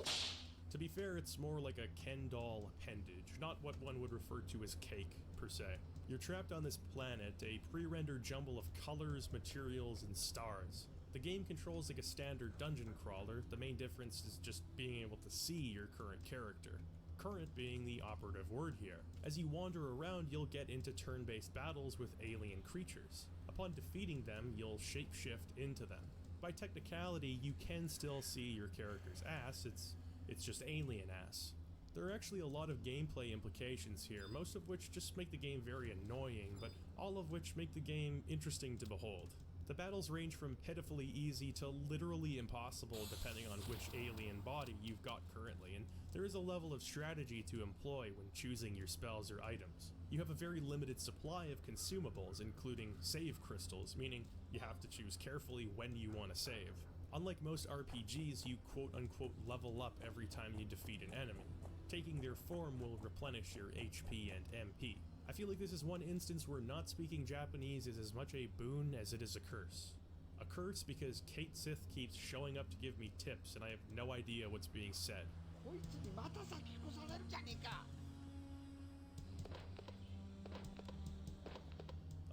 To be fair, it's more like a Ken doll appendage, not what one would refer to as cake, per se. You're trapped on this planet, a pre-rendered jumble of colors, materials, and stars. The game controls like a standard dungeon crawler, the main difference is just being able to see your current character. Current being the operative word here. As you wander around, you'll get into turn-based battles with alien creatures. Upon defeating them, you'll shapeshift into them. By technicality, you can still see your character's ass, it's just alien ass. There are actually a lot of gameplay implications here, most of which just make the game very annoying, but all of which make the game interesting to behold. The battles range from pitifully easy to literally impossible depending on which alien body you've got currently, and there is a level of strategy to employ when choosing your spells or items. You have a very limited supply of consumables, including save crystals, meaning you have to choose carefully when you want to save. Unlike most RPGs, you quote-unquote level up every time you defeat an enemy. Taking their form will replenish your HP and MP. I feel like this is one instance where not speaking Japanese is as much a boon as it is a curse. A curse because Kate Sith keeps showing up to give me tips and I have no idea what's being said.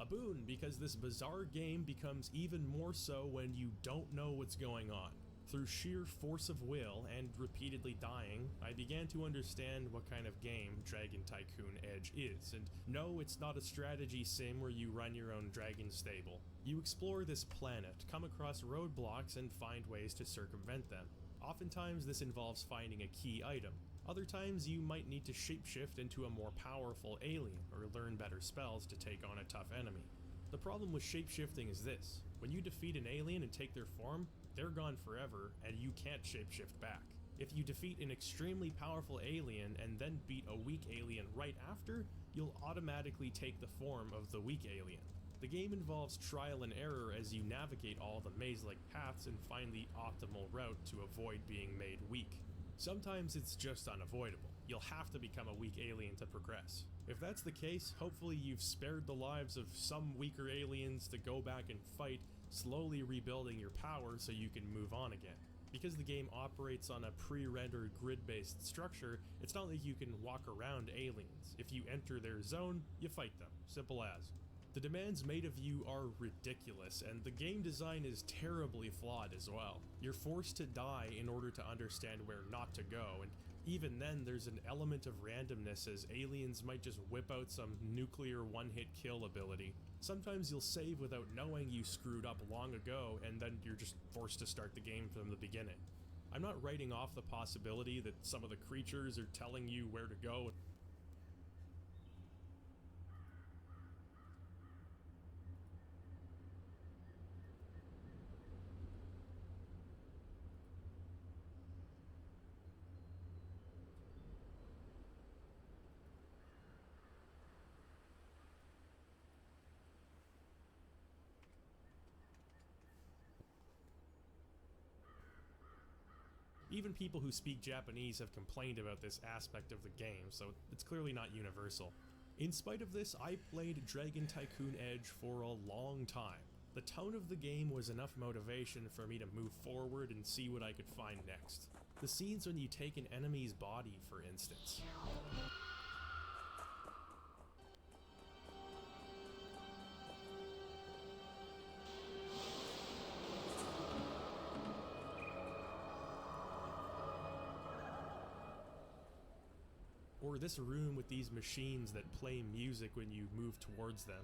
A boon because this bizarre game becomes even more so when you don't know what's going on. Through sheer force of will and repeatedly dying, I began to understand what kind of game Dragon Tycoon Edge is, and no, it's not a strategy sim where you run your own dragon stable. You explore this planet, come across roadblocks, and find ways to circumvent them. Oftentimes this involves finding a key item. Other times you might need to shapeshift into a more powerful alien, or learn better spells to take on a tough enemy. The problem with shapeshifting is this: when you defeat an alien and take their form, they're gone forever, and you can't shapeshift back. If you defeat an extremely powerful alien and then beat a weak alien right after, you'll automatically take the form of the weak alien. The game involves trial and error as you navigate all the maze-like paths and find the optimal route to avoid being made weak. Sometimes it's just unavoidable. You'll have to become a weak alien to progress. If that's the case, hopefully you've spared the lives of some weaker aliens to go back and fight, slowly rebuilding your power so you can move on again. Because the game operates on a pre-rendered grid-based structure, it's not like you can walk around aliens. If you enter their zone, you fight them. Simple as. The demands made of you are ridiculous, and the game design is terribly flawed as well. You're forced to die in order to understand where not to go, and even then there's an element of randomness as aliens might just whip out some nuclear one-hit kill ability. Sometimes you'll save without knowing you screwed up long ago, and then you're just forced to start the game from the beginning. I'm not writing off the possibility that some of the creatures are telling you where to go. Even people who speak Japanese have complained about this aspect of the game, so it's clearly not universal. In spite of this, I played Dragon Tycoon Edge for a long time. The tone of the game was enough motivation for me to move forward and see what I could find next. The scenes when you take an enemy's body, for instance. Or this room with these machines that play music when you move towards them.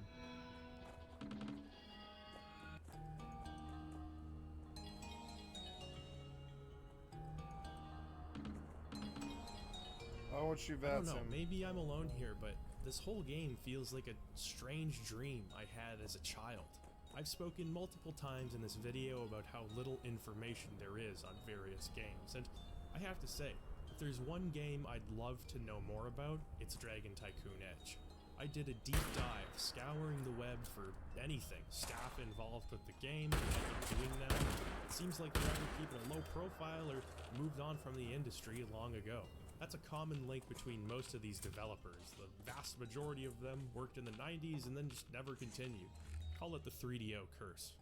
I want you I don't know, him. maybe I'm alone here, but this whole game feels like a strange dream I had as a child. I've spoken multiple times in this video about how little information there is on various games, and I have to say, if there's one game I'd love to know more about, it's Dragon Tycoon Edge. I did a deep dive, scouring the web for anything, staff involved with the game, doing now. It seems like they're either keeping a low profile or moved on from the industry long ago. That's a common link between most of these developers. The vast majority of them worked in the 90s and then just never continued. Call it the 3DO curse.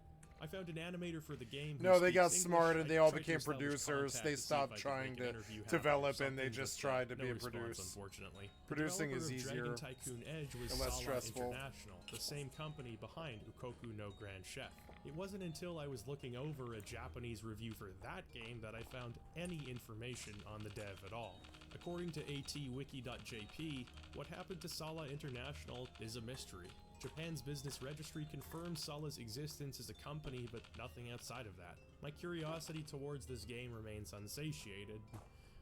I found an animator for the game. No, they got smart and they all became producers. They stopped trying to develop and they just tried to be a producer. Unfortunately, producing is easier Dragon Tycoon Edge was and less Sala stressful. International, the same company behind Ukoku no Grand Chef. It wasn't until I was looking over a Japanese review for that game that I found any information on the dev at all. According to atwiki.jp, what happened to Sala International is a mystery. Japan's business registry confirms Sala's existence as a company, but nothing outside of that. My curiosity towards this game remains unsatiated.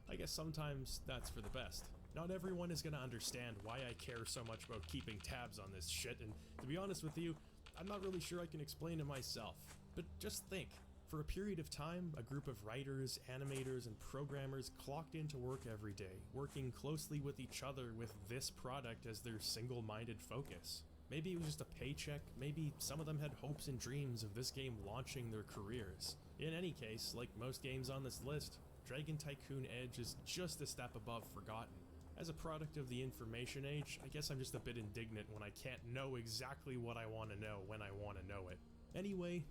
I guess sometimes that's for the best. Not everyone is gonna understand why I care so much about keeping tabs on this shit, and to be honest with you, I'm not really sure I can explain it myself. But just think. For a period of time, a group of writers, animators, and programmers clocked into work every day, working closely with each other with this product as their single-minded focus. Maybe it was just a paycheck, maybe some of them had hopes and dreams of this game launching their careers. In any case, like most games on this list, Dragon Tycoon Edge is just a step above forgotten. As a product of the information age, I guess I'm just a bit indignant when I can't know exactly what I want to know when I want to know it. Anyway,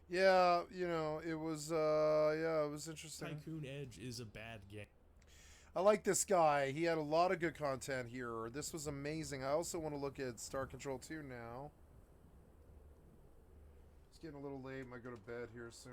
Yeah, you know, it was, yeah, it was interesting. Tycoon Edge is a bad game. I like this guy. He had a lot of good content here. This was amazing. I also want to look at Star Control 2 now. It's getting a little late. Might go to bed here soon.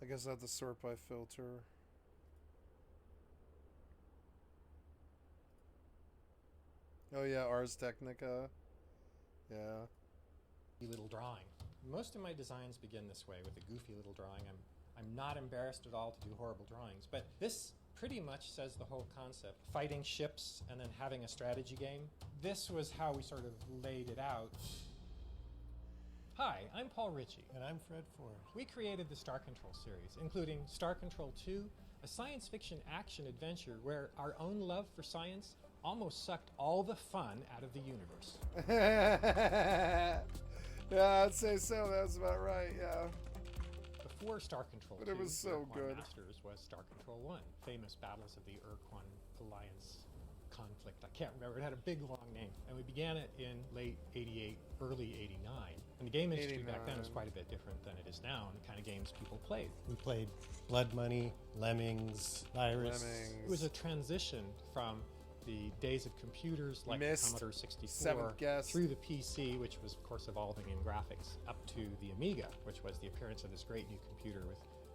I guess I have to sort by filter. Oh yeah, Ars Technica. Yeah. Little drawing. Most of my designs begin this way with a goofy little drawing. I'm not embarrassed at all to do horrible drawings, but this pretty much says the whole concept. Fighting ships and then having a strategy game. This was how we sort of laid it out. Hi, I'm Paul Ritchie. And I'm Fred Ford. We created the Star Control series, including Star Control 2, a science fiction action adventure where our own love for science almost sucked all the fun out of the universe. Yeah, I'd say so. That's about right, yeah. Before Star Control 2, but it was so good. Masters was Star Control 1, famous battles of the Urquan Alliance conflict. I can't remember. It had a big, long name. And we began it in late 88, early 89. And the game industry back then was quite a bit different than it is now and the kind of games people played. We played Blood Money, Lemmings, Virus. It was a transition from the days of computers like the Commodore 64 through the PC, which was of course evolving in graphics, up to the Amiga, which was the appearance of this great new computer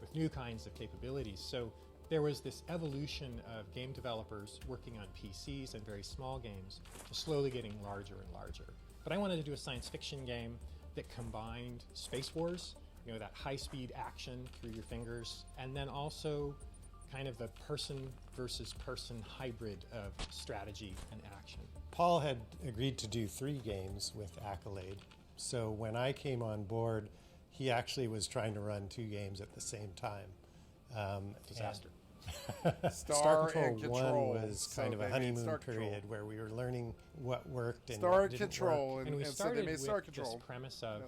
with new kinds of capabilities. So there was this evolution of game developers working on PCs and very small games to slowly getting larger and larger. But I wanted to do a science fiction game that combined Space Wars, you know, that high-speed action through your fingers, and then also kind of the person versus person hybrid of strategy and action. Paul had agreed to do 3 games with Accolade, so when I came on board, he actually was trying to run 2 games at the same time. Disaster. Star Control and Control 1 was kind of a honeymoon period where we were learning what worked and Star what and didn't Control, work. And we so started they made with Star this Control. premise of,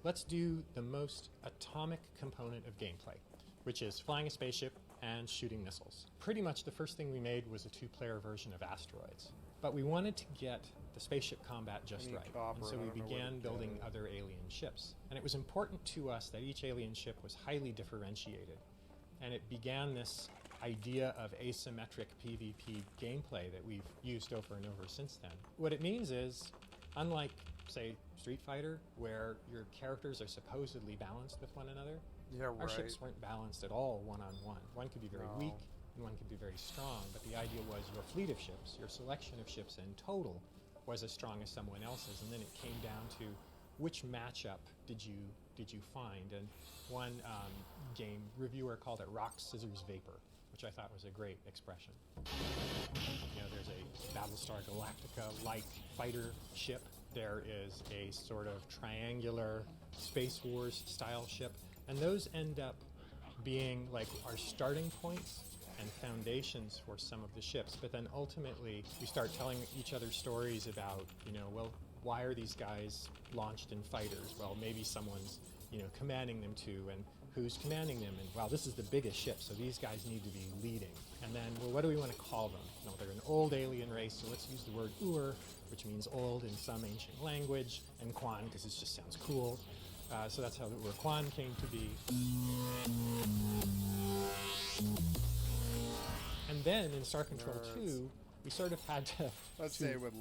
let's do the most atomic component of gameplay, which is flying a spaceship and shooting missiles. Pretty much the first thing we made was a 2-player version of Asteroids. But we wanted to get the spaceship combat just right, and so we began building other alien ships. And it was important to us that each alien ship was highly differentiated. And it began this idea of asymmetric PvP gameplay that we've used over and over since then. What it means is, unlike, say, Street Fighter, where your characters are supposedly balanced with one another, our ships weren't balanced at all one-on-one. One could be very weak, and one could be very strong, but the idea was your fleet of ships, your selection of ships in total, was as strong as someone else's, and then it came down to which matchup did you find, and one game reviewer called it rock, scissors, vapor, which I thought was a great expression. You know, there's a Battlestar Galactica-like fighter ship. There is a sort of triangular Space Wars style ship, and those end up being like our starting points and foundations for some of the ships. But then ultimately we start telling each other stories about, you know, well, why are these guys launched in fighters? Well, maybe someone's, you know, commanding them to, and who's commanding them, and wow, this is the biggest ship, so these guys need to be leading. And then, well, what do we want to call them? No, they're an old alien race, so let's use the word Ur, which means old in some ancient language, and Quan, because it just sounds cool. So that's how the Ur Quan came to be. And then in Star Control 2, we sort of had to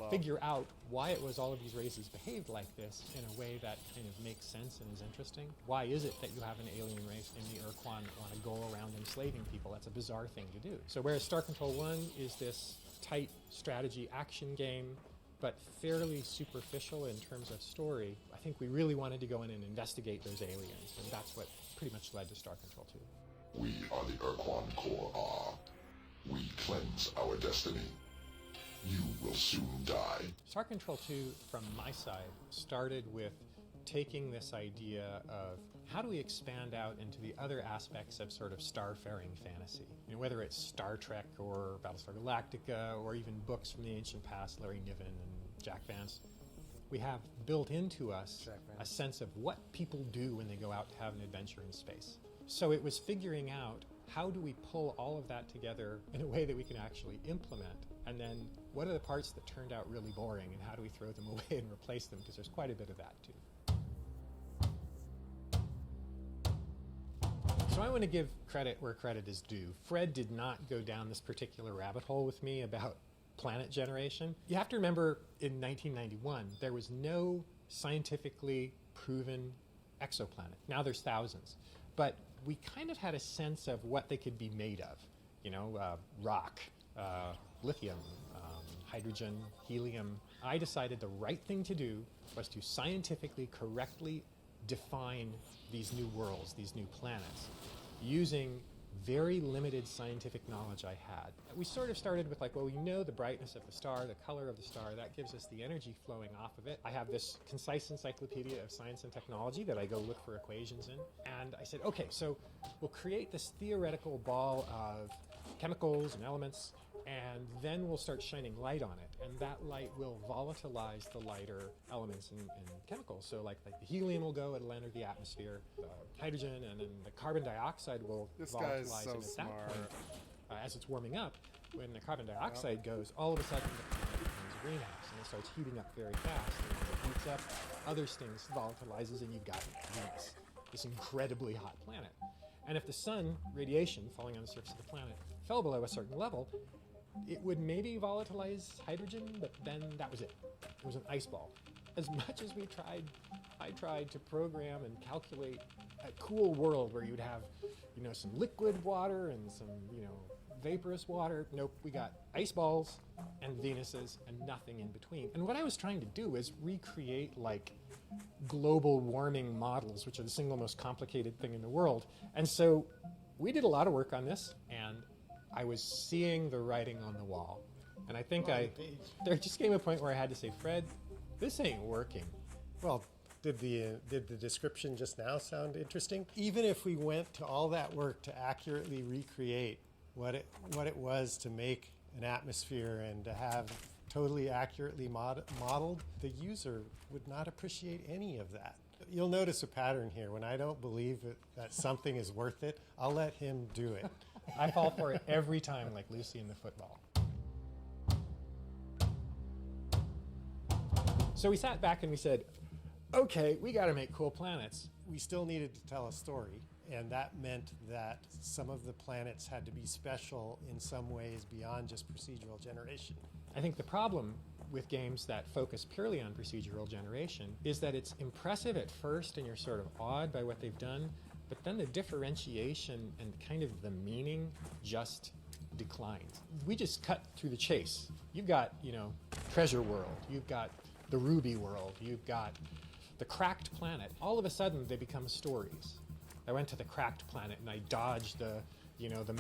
figure out why it was all of these races behaved like this in a way that kind of makes sense and is interesting. Why is it that you have an alien race in the Urquan that want to go around enslaving people? That's a bizarre thing to do. So whereas Star Control 1 is this tight strategy action game, but fairly superficial in terms of story, I think we really wanted to go in and investigate those aliens, and that's what pretty much led to Star Control 2. We are the Urquan Core. We cleanse our destiny. You will soon die. Star Control 2, from my side, started with taking this idea of how do we expand out into the other aspects of sort of starfaring fantasy. You know, whether it's Star Trek or Battlestar Galactica or even books from the ancient past, Larry Niven and Jack Vance. We have built into us a sense of what people do when they go out to have an adventure in space. So it was figuring out how do we pull all of that together in a way that we can actually implement, and then what are the parts that turned out really boring and how do we throw them away and replace them, because there's quite a bit of that too. So I want to give credit where credit is due. Fred did not go down this particular rabbit hole with me about planet generation. You have to remember, in 1991, there was no scientifically proven exoplanet. Now there's thousands. But we kind of had a sense of what they could be made of. You know, rock, lithium, hydrogen, helium. I decided the right thing to do was to scientifically correctly define these new worlds, these new planets, using very limited scientific knowledge I had. We sort of started with like, well, we know the brightness of the star, the color of the star, that gives us the energy flowing off of it. I have this concise encyclopedia of science and technology that I go look for equations in. And I said, okay, so we'll create this theoretical ball of chemicals and elements, and then we'll start shining light on it. And that light will volatilize the lighter elements in chemicals. So like the helium will go, it'll enter the atmosphere, the hydrogen, and then the carbon dioxide will volatilize. And at that point, as it's warming up, when the carbon dioxide goes, all of a sudden the planet becomes a greenhouse, and it starts heating up very fast. And when it heats up, other things volatilizes, and you've got Venus, this incredibly hot planet. And if the sun radiation falling on the surface of the planet fell below a certain level, it would maybe volatilize hydrogen, but then that was it. It was an ice ball. As much as we tried, I tried to program and calculate a cool world where you'd have, you know, some liquid water and some, you know, vaporous water. Nope, we got ice balls and Venuses and nothing in between. And what I was trying to do is recreate like global warming models, which are the single most complicated thing in the world. And so we did a lot of work on this, and I was seeing the writing on the wall. And I think there just came a point where I had to say, Fred, this ain't working. Well, did the description just now sound interesting? Even if we went to all that work to accurately recreate what it was to make an atmosphere and to have totally accurately modeled, the user would not appreciate any of that. You'll notice a pattern here. When I don't believe that something is worth it, I'll let him do it. I fall for it every time, like Lucy in the football. So we sat back and we said, okay, we got to make cool planets. We still needed to tell a story, and that meant that some of the planets had to be special in some ways beyond just procedural generation. I think the problem with games that focus purely on procedural generation is that it's impressive at first and you're sort of awed by what they've done, but then the differentiation and kind of the meaning just declines. We just cut through the chase. You've got, Treasure World, you've got the Ruby World, you've got the Cracked Planet. All of a sudden they become stories. I went to the Cracked Planet and I dodged the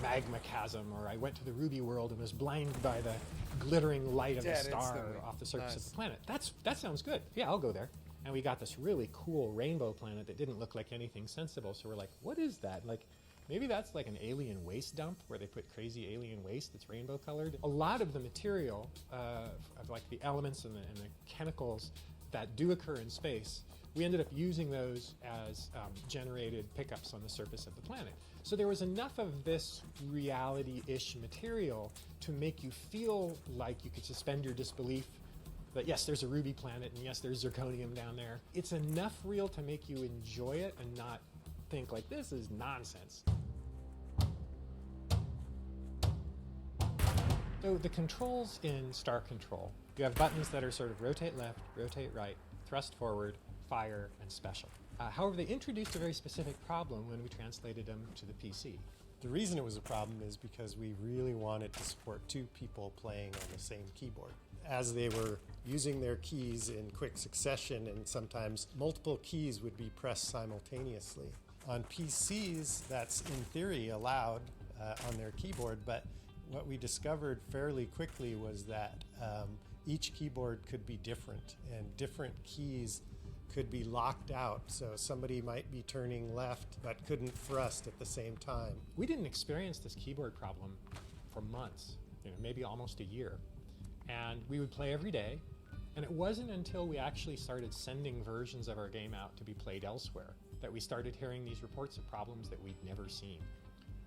magma chasm, or I went to the Ruby World and was blinded by the glittering light of the star off the surface of the planet. That sounds good. Yeah, I'll go there. And we got this really cool rainbow planet that didn't look like anything sensible. So we're like, what is that? Like, maybe that's like an alien waste dump where they put crazy alien waste that's rainbow colored. A lot of the material of like the elements and the chemicals that do occur in space, we ended up using those as generated pickups on the surface of the planet. So there was enough of this reality-ish material to make you feel like you could suspend your disbelief that yes, there's a Ruby planet, and yes, there's zirconium down there. It's enough real to make you enjoy it and not think like, this is nonsense. So the controls in Star Control, you have buttons that are sort of rotate left, rotate right, thrust forward, fire, and special. However, they introduced a very specific problem when we translated them to the PC. The reason it was a problem is because we really wanted to support two people playing on the same keyboard. As they were using their keys in quick succession, and sometimes multiple keys would be pressed simultaneously. On PCs, that's in theory allowed on their keyboard, but what we discovered fairly quickly was that each keyboard could be different, and different keys could be locked out. So somebody might be turning left but couldn't thrust at the same time. We didn't experience this keyboard problem for months, maybe almost a year. And we would play every day, and it wasn't until we actually started sending versions of our game out to be played elsewhere that we started hearing these reports of problems that we'd never seen.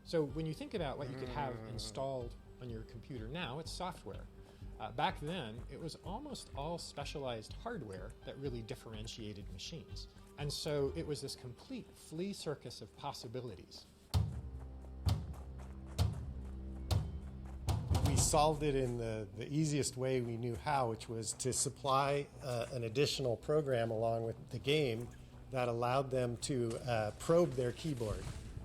So when you think about what you could have installed on your computer now, it's software. Back then, it was almost all specialized hardware that really differentiated machines. And so it was this complete flea circus of possibilities. We solved it in the easiest way we knew how, which was to supply an additional program along with the game that allowed them to probe their keyboard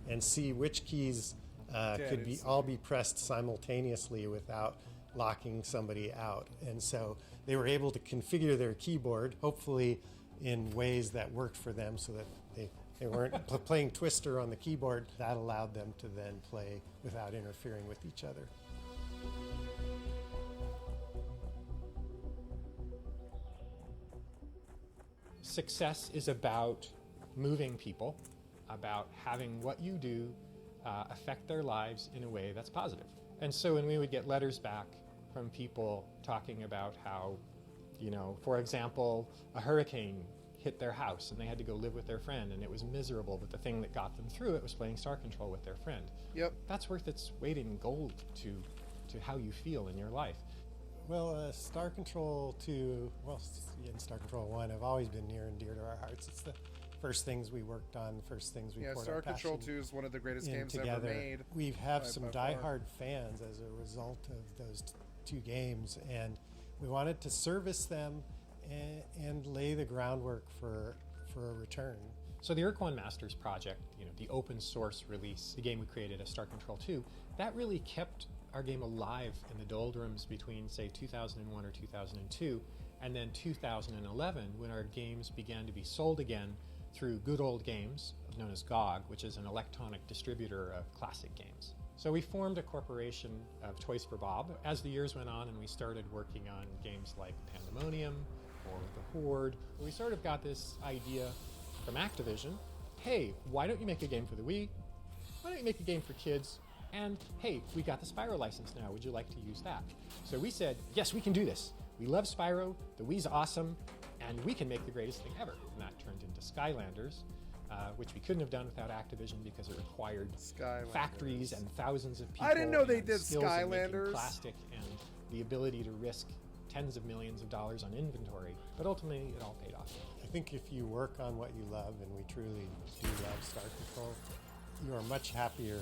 and see which keys could all be pressed simultaneously without locking somebody out. And so they were able to configure their keyboard, hopefully in ways that worked for them so that they weren't playing Twister on the keyboard. That allowed them to then play without interfering with each other. Success is about moving people, about having what you do affect their lives in a way that's positive. And so when we would get letters back from people talking about how, for example, a hurricane hit their house and they had to go live with their friend and it was miserable, but the thing that got them through it was playing Star Control with their friend. Yep. That's worth its weight in gold to how you feel in your life. Well, Star Control 2, in Star Control 1 have always been near and dear to our hearts. It's the first things we worked on, first things we poured our Star passion Control 2 is one of the greatest games together. ever made. We have some diehard fans as a result of those two games, and we wanted to service them and lay the groundwork for a return. So the Urquan Masters project, the open source release, the game we created as Star Control 2, that really kept our game alive in the doldrums between, say, 2001 or 2002, and then 2011, when our games began to be sold again through Good Old Games, known as GOG, which is an electronic distributor of classic games. So we formed a corporation of Toys for Bob. As the years went on and we started working on games like Pandemonium or The Horde, we sort of got this idea from Activision, hey, why don't you make a game for the Wii? Why don't you make a game for kids? And hey, we got the Spyro license now, would you like to use that? So we said, yes, we can do this. We love Spyro, the Wii's awesome, and we can make the greatest thing ever. And that turned into Skylanders, which we couldn't have done without Activision because it required factories and thousands of people. I didn't know they did skills in making Skylanders. Plastic and the ability to risk tens of millions of dollars on inventory, but ultimately it all paid off. I think if you work on what you love, and we truly do love Star Control, you are much happier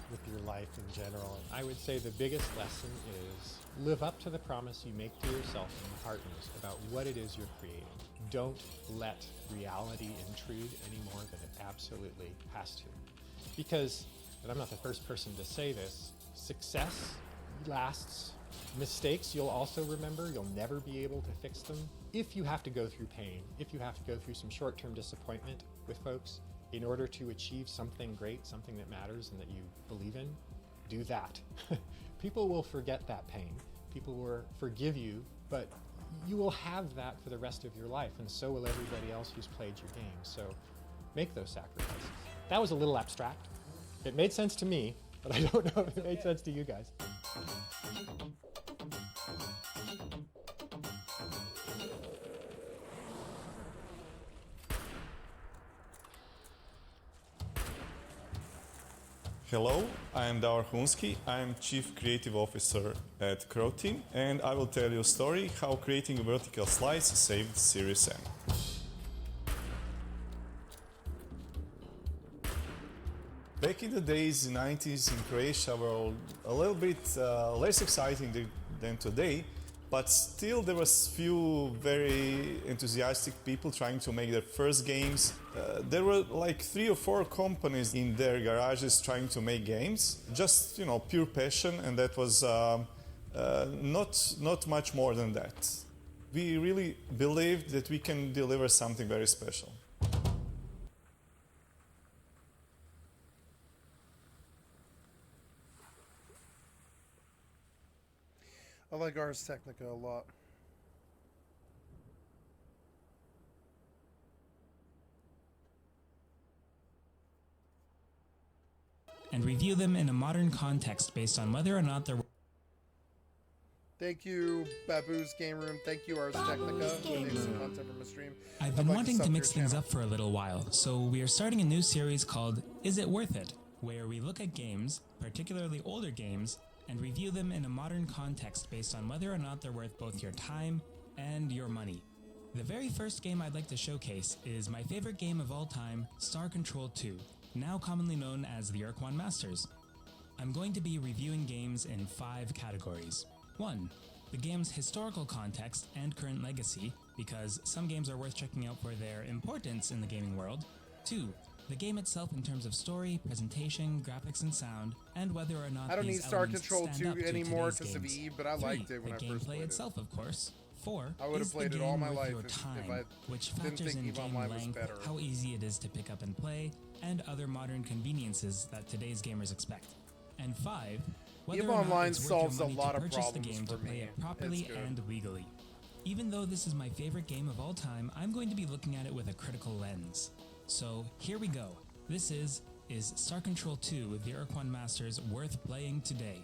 with your life in general. I would say the biggest lesson is live up to the promise you make to yourself and your partners about what it is you're creating. Don't let reality intrude any more than it absolutely has to. Because, and I'm not the first person to say this, success lasts. Mistakes you'll also remember, you'll never be able to fix them. If you have to go through pain, if you have to go through some short-term disappointment with folks in order to achieve something great, something that matters and that you believe in, do that. People will forget that pain. People will forgive you, but you will have that for the rest of your life, and so will everybody else who's played your game. So make those sacrifices. That was a little abstract. It made sense to me, but I don't know if it made sense to you guys. Hello, I am Davor Hunski. I am Chief Creative Officer at Crow Team, and I will tell you a story how creating a vertical slice saved Series M. Back in the days, in the 90s in Croatia were a little bit less exciting than today, but still there was few very enthusiastic people trying to make their first games. There were like 3 or 4 companies in their garages trying to make games, just, you know, pure passion, and that was not much more than that. We really believed that we can deliver something very special. I like Ars Technica a lot. And review them in a modern context based on whether or not they're... Thank you, Babu's Game Room. Thank you, Ars Technica, for doing some content from a stream. I've been wanting to mix things up for a little while, so we are starting a new series called Is It Worth It?, where we look at games, particularly older games, and review them in a modern context based on whether or not they're worth both your time and your money. The very first game I'd like to showcase is my favorite game of all time, Star Control 2, now commonly known as the Urquan Masters. I'm going to be reviewing games in 5 categories. 1. The game's historical context and current legacy, because some games are worth checking out for their importance in the gaming world. 2. The game itself in terms of story, presentation, graphics, and sound, and whether or not I don't need these Star elements Control stand 2 up to anymore today's because of games. Eve, but I 3. liked it when I The first gameplay played itself, of course. 4. I would have Is the played it all game my worth life your if time, I which didn't factors think in Eve game Online was length, better. how easy it is to pick up and play, and other modern conveniences that today's gamers expect. And 5. Whether Eve or not Online it's worth solves your a money lot to of purchase the problems game for to play me. it properly It's good. and legally. Even though this is my favorite game of all time, I'm going to be looking at it with a critical lens. So here we go. This is Star Control 2 the Urquan Masters worth playing today?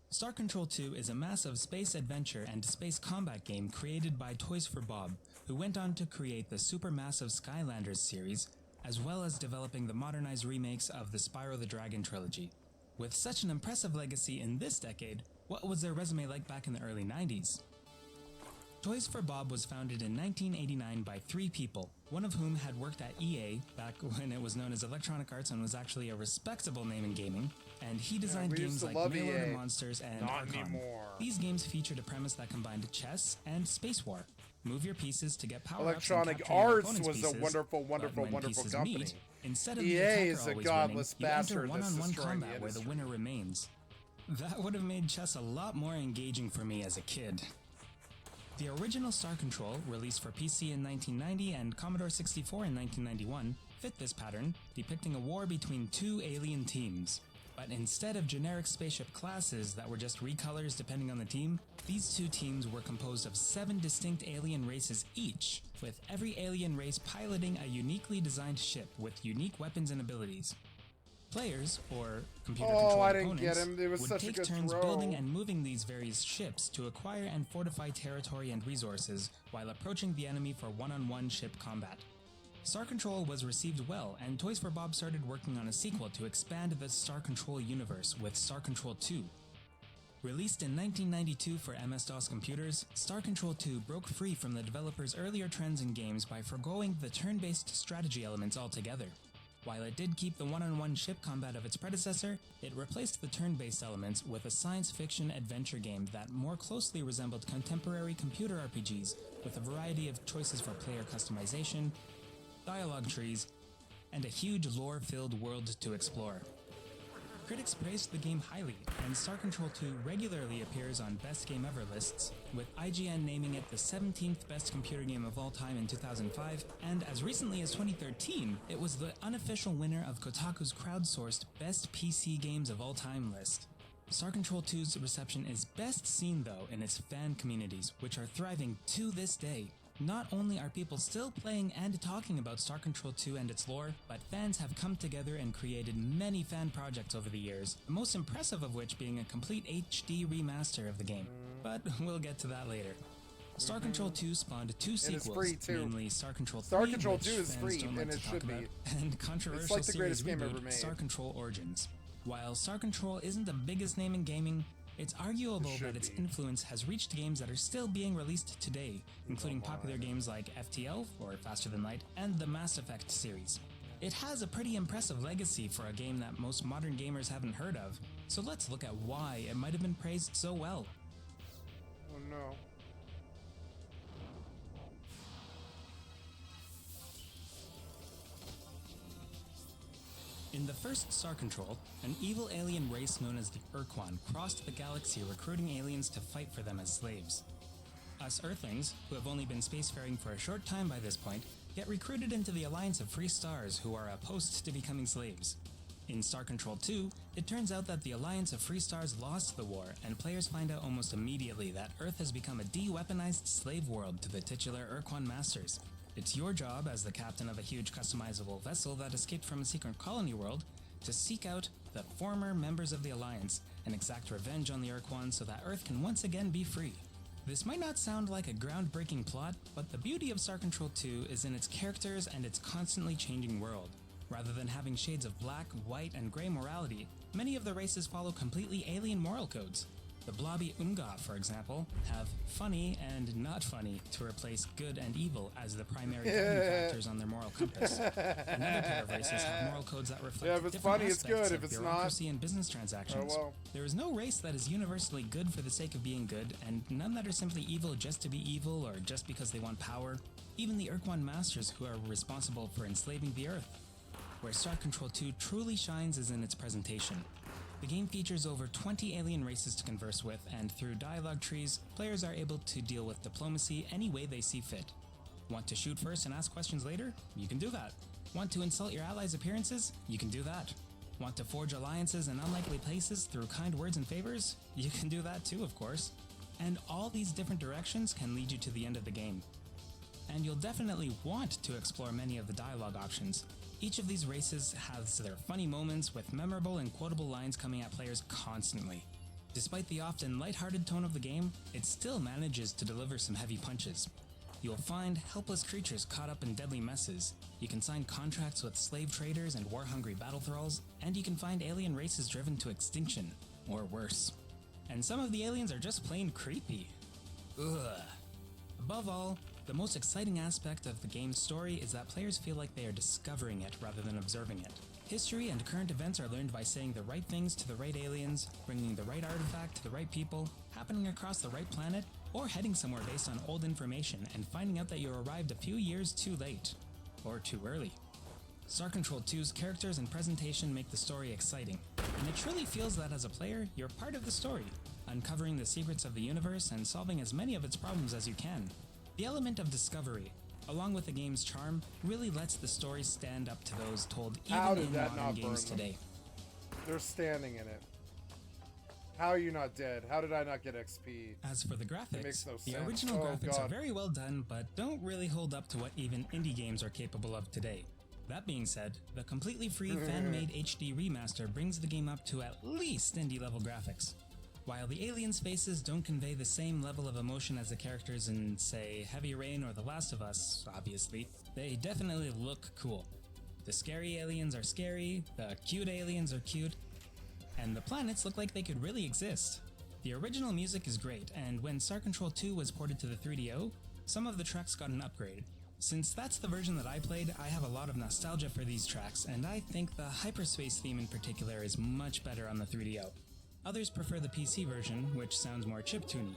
Star Control 2 is a massive space adventure and space combat game created by Toys for Bob, who went on to create the supermassive Skylanders series, as well as developing the modernized remakes of the Spyro the Dragon trilogy. With such an impressive legacy in this decade, what was their resume like back in the early 90s? Toys for Bob was founded in 1989 by 3 people, one of whom had worked at EA back when it was known as Electronic Arts and was actually a respectable name in gaming, and he designed we used games to like love Mail Order EA. Monsters and Not Archon. anymore. These games featured a premise that combined chess and space war. Move your pieces to get power-ups. Electronic Arts was a wonderful, wonderful, wonderful company. Instead of EA the attacker is a always godless winning, bastard you enter that's one-on-one destroying the combat where the industry. winner remains. That would have made chess a lot more engaging for me as a kid. The original Star Control, released for PC in 1990 and Commodore 64 in 1991, fit this pattern, depicting a war between two alien teams. But instead of generic spaceship classes that were just recolors depending on the team, these two teams were composed of 7 distinct alien races each, with every alien race piloting a uniquely designed ship with unique weapons and abilities. Players, or computer-controlled opponents, would take turns building and moving these various ships to acquire and fortify territory and resources while approaching the enemy for one-on-one ship combat. Star Control was received well, and Toys for Bob started working on a sequel to expand the Star Control universe with Star Control 2. Released in 1992 for MS-DOS computers, Star Control 2 broke free from the developer's earlier trends in games by foregoing the turn-based strategy elements altogether. While it did keep the one-on-one ship combat of its predecessor, it replaced the turn-based elements with a science fiction adventure game that more closely resembled contemporary computer RPGs, with a variety of choices for player customization, dialogue trees, and a huge lore-filled world to explore. Critics praised the game highly, and Star Control 2 regularly appears on Best Game Ever lists, with IGN naming it the 17th best computer game of all time in 2005, and as recently as 2013, it was the unofficial winner of Kotaku's crowdsourced Best PC Games of All Time list. Star Control 2's reception is best seen, though, in its fan communities, which are thriving to this day. Not only are people still playing and talking about Star Control 2 and its lore, but fans have come together and created many fan projects over the years, the most impressive of which being a complete HD remaster of the game. But we'll get to that later. Star Control 2 spawned 2 sequels, namely Star Control 3, Star Control 2 which is fans free, don't like and to it talk should about, be. and controversial It's like the greatest series game ever reboot, made. Star Control Origins. While Star Control isn't the biggest name in gaming, it's arguable that its influence has reached games that are still being released today, including popular games like FTL, or Faster Than Light, and the Mass Effect series. It has a pretty impressive legacy for a game that most modern gamers haven't heard of, so let's look at why it might have been praised so well. Oh no. In the first Star Control, an evil alien race known as the Urquan crossed the galaxy recruiting aliens to fight for them as slaves. Us Earthlings, who have only been spacefaring for a short time by this point, get recruited into the Alliance of Free Stars, who are opposed to becoming slaves. In Star Control 2, it turns out that the Alliance of Free Stars lost the war, and players find out almost immediately that Earth has become a de-weaponized slave world to the titular Urquan masters. It's your job, as the captain of a huge customizable vessel that escaped from a secret colony world, to seek out the former members of the Alliance and exact revenge on the Urquan so that Earth can once again be free. This might not sound like a groundbreaking plot, but the beauty of Star Control 2 is in its characters and its constantly changing world. Rather than having shades of black, white, and gray morality, many of the races follow completely alien moral codes. The blobby Unga, for example, have funny and not funny to replace good and evil as the primary guiding factors on their moral compass. Another pair of races have moral codes that reflect if it's different funny, it's aspects good. of If it's bureaucracy not, and business transactions. oh well. There is no race that is universally good for the sake of being good, and none that are simply evil just to be evil or just because they want power. Even the Urquan Masters, who are responsible for enslaving the Earth. Where Star Control 2 truly shines is in its presentation. The game features over 20 alien races to converse with, and through dialogue trees, players are able to deal with diplomacy any way they see fit. Want to shoot first and ask questions later? You can do that. Want to insult your allies' appearances? You can do that. Want to forge alliances in unlikely places through kind words and favors? You can do that too, of course. And all these different directions can lead you to the end of the game. And you'll definitely want to explore many of the dialogue options. Each of these races has their funny moments with memorable and quotable lines coming at players constantly. Despite the often lighthearted tone of the game, it still manages to deliver some heavy punches. You'll find helpless creatures caught up in deadly messes, you can sign contracts with slave traders and war-hungry battle thralls, and you can find alien races driven to extinction, or worse. And some of the aliens are just plain creepy. Ugh. Above all, the most exciting aspect of the game's story is that players feel like they are discovering it rather than observing it. History and current events are learned by saying the right things to the right aliens, bringing the right artifact to the right people, happening across the right planet, or heading somewhere based on old information and finding out that you arrived a few years too late, or too early. Star Control 2's characters and presentation make the story exciting, and it truly feels that as a player, you're part of the story, uncovering the secrets of the universe and solving as many of its problems as you can. The element of discovery, along with the game's charm, really lets the story stand up to those told even in modern games today. They're standing in it. How are you not dead? How did I not get XP? As for the graphics, makes no the sense. original graphics God. are very well done, but don't really hold up to what even indie games are capable of today. That being said, the completely free fan-made HD remaster brings the game up to at least indie-level graphics. While the aliens' faces don't convey the same level of emotion as the characters in, say, Heavy Rain or The Last of Us, obviously, they definitely look cool. The scary aliens are scary, the cute aliens are cute, and the planets look like they could really exist. The original music is great, and when Star Control 2 was ported to the 3DO, some of the tracks got an upgrade. Since that's the version that I played, I have a lot of nostalgia for these tracks, and I think the hyperspace theme in particular is much better on the 3DO. Others prefer the PC version, which sounds more chiptune-y.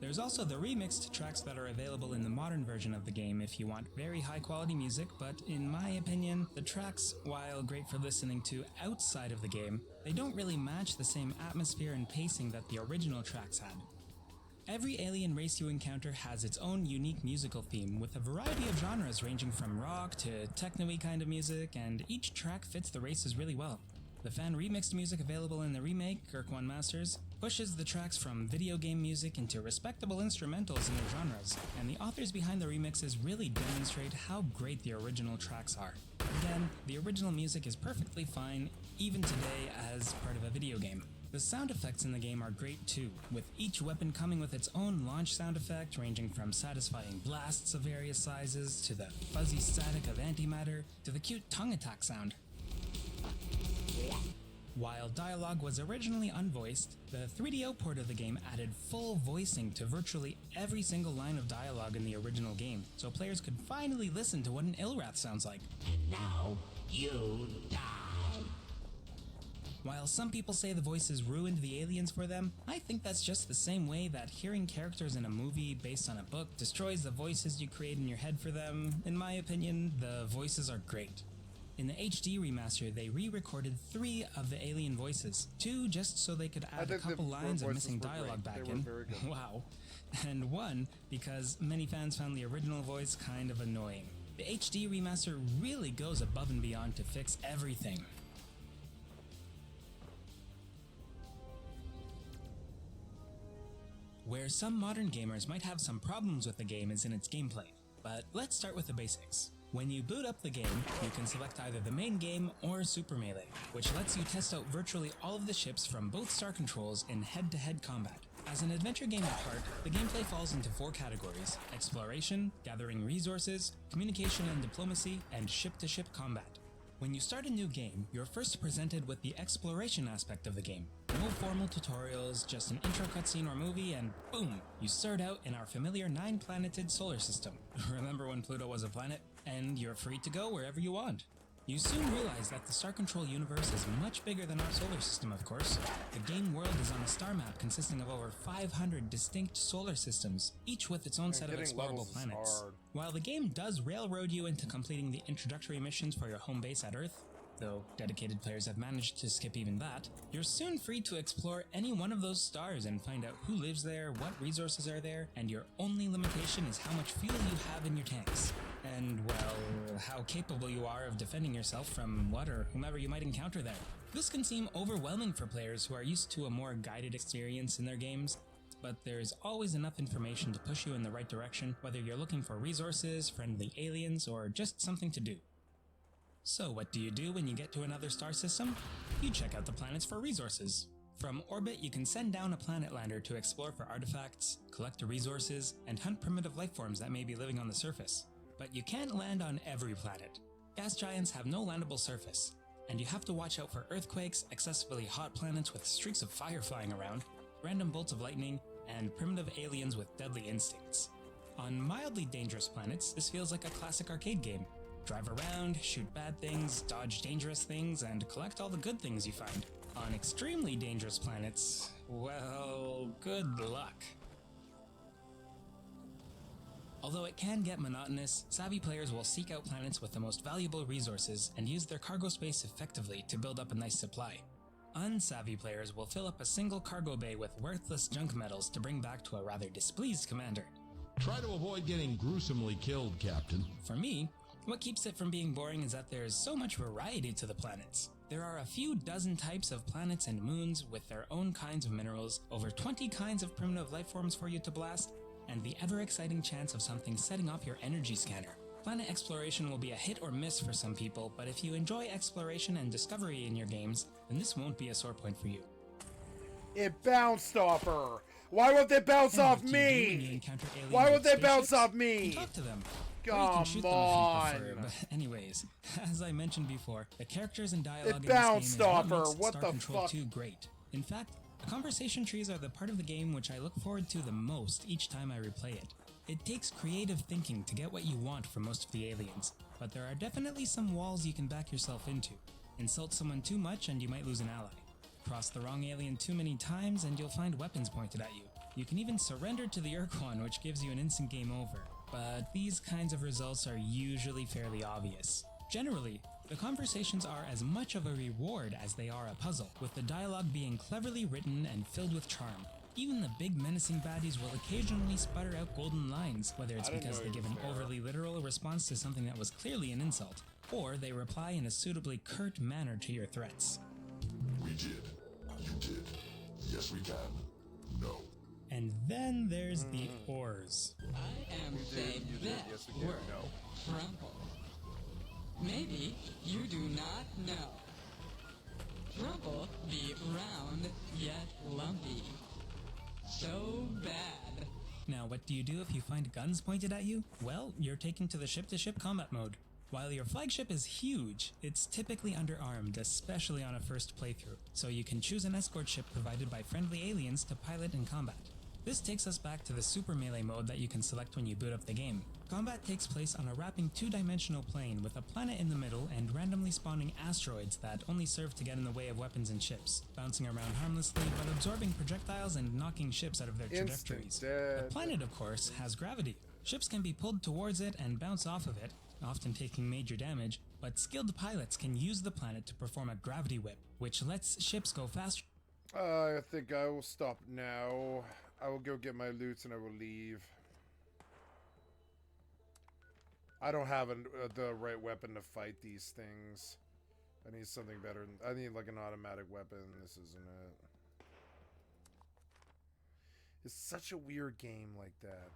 There's also the remixed tracks that are available in the modern version of the game if you want very high quality music, but in my opinion, the tracks, while great for listening to outside of the game, they don't really match the same atmosphere and pacing that the original tracks had. Every alien race you encounter has its own unique musical theme, with a variety of genres ranging from rock to techno-y kind of music, and each track fits the races really well. The fan remixed music available in the remake, Kirk One Masters, pushes the tracks from video game music into respectable instrumentals in their genres, and the authors behind the remixes really demonstrate how great the original tracks are. Again, the original music is perfectly fine, even today as part of a video game. The sound effects in the game are great too, with each weapon coming with its own launch sound effect, ranging from satisfying blasts of various sizes, to the fuzzy static of antimatter, to the cute tongue attack sound. While dialogue was originally unvoiced, the 3DO port of the game added full voicing to virtually every single line of dialogue in the original game, so players could finally listen to what an Ilrath sounds like. And now, you die. While some people say the voices ruined the aliens for them, I think that's just the same way that hearing characters in a movie based on a book destroys the voices you create in your head for them. In my opinion, the voices are great. In the HD remaster, they re-recorded 3 of the alien voices, 2 just so they could add a couple lines of missing dialogue back in. Wow. And 1 because many fans found the original voice kind of annoying. The HD remaster really goes above and beyond to fix everything. Where some modern gamers might have some problems with the game is in its gameplay, but let's start with the basics. When you boot up the game, you can select either the main game or Super Melee, which lets you test out virtually all of the ships from both Star Controls in head-to-head combat. As an adventure game at heart, the gameplay falls into 4 categories: exploration, gathering resources, communication and diplomacy, and ship-to-ship combat. When you start a new game, you're first presented with the exploration aspect of the game. No formal tutorials, just an intro cutscene or movie, and boom! You start out in our familiar 9-planeted solar system. Remember when Pluto was a planet? And you're free to go wherever you want. You soon realize that the Star Control universe is much bigger than our solar system, of course. The game world is on a star map consisting of over 500 distinct solar systems, each with its own set of explorable planets. While the game does railroad you into completing the introductory missions for your home base at Earth, though dedicated players have managed to skip even that, you're soon free to explore any one of those stars and find out who lives there, what resources are there, and your only limitation is how much fuel you have in your tanks. And, well, how capable you are of defending yourself from what or whomever you might encounter there. This can seem overwhelming for players who are used to a more guided experience in their games, but there's always enough information to push you in the right direction, whether you're looking for resources, friendly aliens, or just something to do. So what do you do when you get to another star system? You check out the planets for resources. From orbit, you can send down a planet lander to explore for artifacts, collect resources, and hunt primitive life forms that may be living on the surface. But you can't land on every planet. Gas giants have no landable surface, and you have to watch out for earthquakes, excessively hot planets with streaks of fire flying around, random bolts of lightning, and primitive aliens with deadly instincts. On mildly dangerous planets, this feels like a classic arcade game. Drive around, shoot bad things, dodge dangerous things, and collect all the good things you find. On extremely dangerous planets, well, good luck. Although it can get monotonous, savvy players will seek out planets with the most valuable resources and use their cargo space effectively to build up a nice supply. Unsavvy players will fill up a single cargo bay with worthless junk metals to bring back to a rather displeased commander. Try to avoid getting gruesomely killed, Captain. For me, what keeps it from being boring is that there's so much variety to the planets. There are a few dozen types of planets and moons with their own kinds of minerals, over 20 kinds of primitive life forms for you to blast, and the ever-exciting chance of something setting off your energy scanner. Planet exploration will be a hit or miss for some people, but if you enjoy exploration and discovery in your games, then this won't be a sore point for you. It bounced off her! Why won't they bounce off me? Why won't they bounce off me? Talk to them. Come on! But anyways, as I mentioned before, the characters and dialogue It in this game bounced is off what her. makes What Star the Control fuck? 2 great. In fact, the conversation trees are the part of the game which I look forward to the most each time I replay it. It takes creative thinking to get what you want from most of the aliens, but there are definitely some walls you can back yourself into. Insult someone too much and you might lose an ally. Cross the wrong alien too many times and you'll find weapons pointed at you. You can even surrender to the Urquan, which gives you an instant game over. But these kinds of results are usually fairly obvious. Generally, the conversations are as much of a reward as they are a puzzle, with the dialogue being cleverly written and filled with charm. Even the big menacing baddies will occasionally sputter out golden lines, whether it's because they give an overly literal response to something that was clearly an insult, or they reply in a suitably curt manner to your threats. We did. You did. Yes, we can. No. And then there's the ors. I am the best word, Trumple. Maybe you do not know. Trumple be round yet lumpy. So bad. Now, what do you do if you find guns pointed at you? Well, you're taken to the ship-to-ship combat mode. While your flagship is huge, it's typically underarmed, especially on a first playthrough, so you can choose an escort ship provided by friendly aliens to pilot in combat. This takes us back to the super melee mode that you can select when you boot up the game. Combat takes place on a wrapping two-dimensional plane with a planet in the middle and randomly spawning asteroids that only serve to get in the way of weapons and ships, bouncing around harmlessly but absorbing projectiles and knocking ships out of their trajectories. The planet, of course, has gravity. Ships can be pulled towards it and bounce off of it, often taking major damage, but skilled pilots can use the planet to perform a gravity whip, which lets ships go faster. I think I will stop now. I will go get my loot and I will leave. I don't have the right weapon to fight these things. I need something better. I need like an automatic weapon. This isn't it. It's such a weird game like that.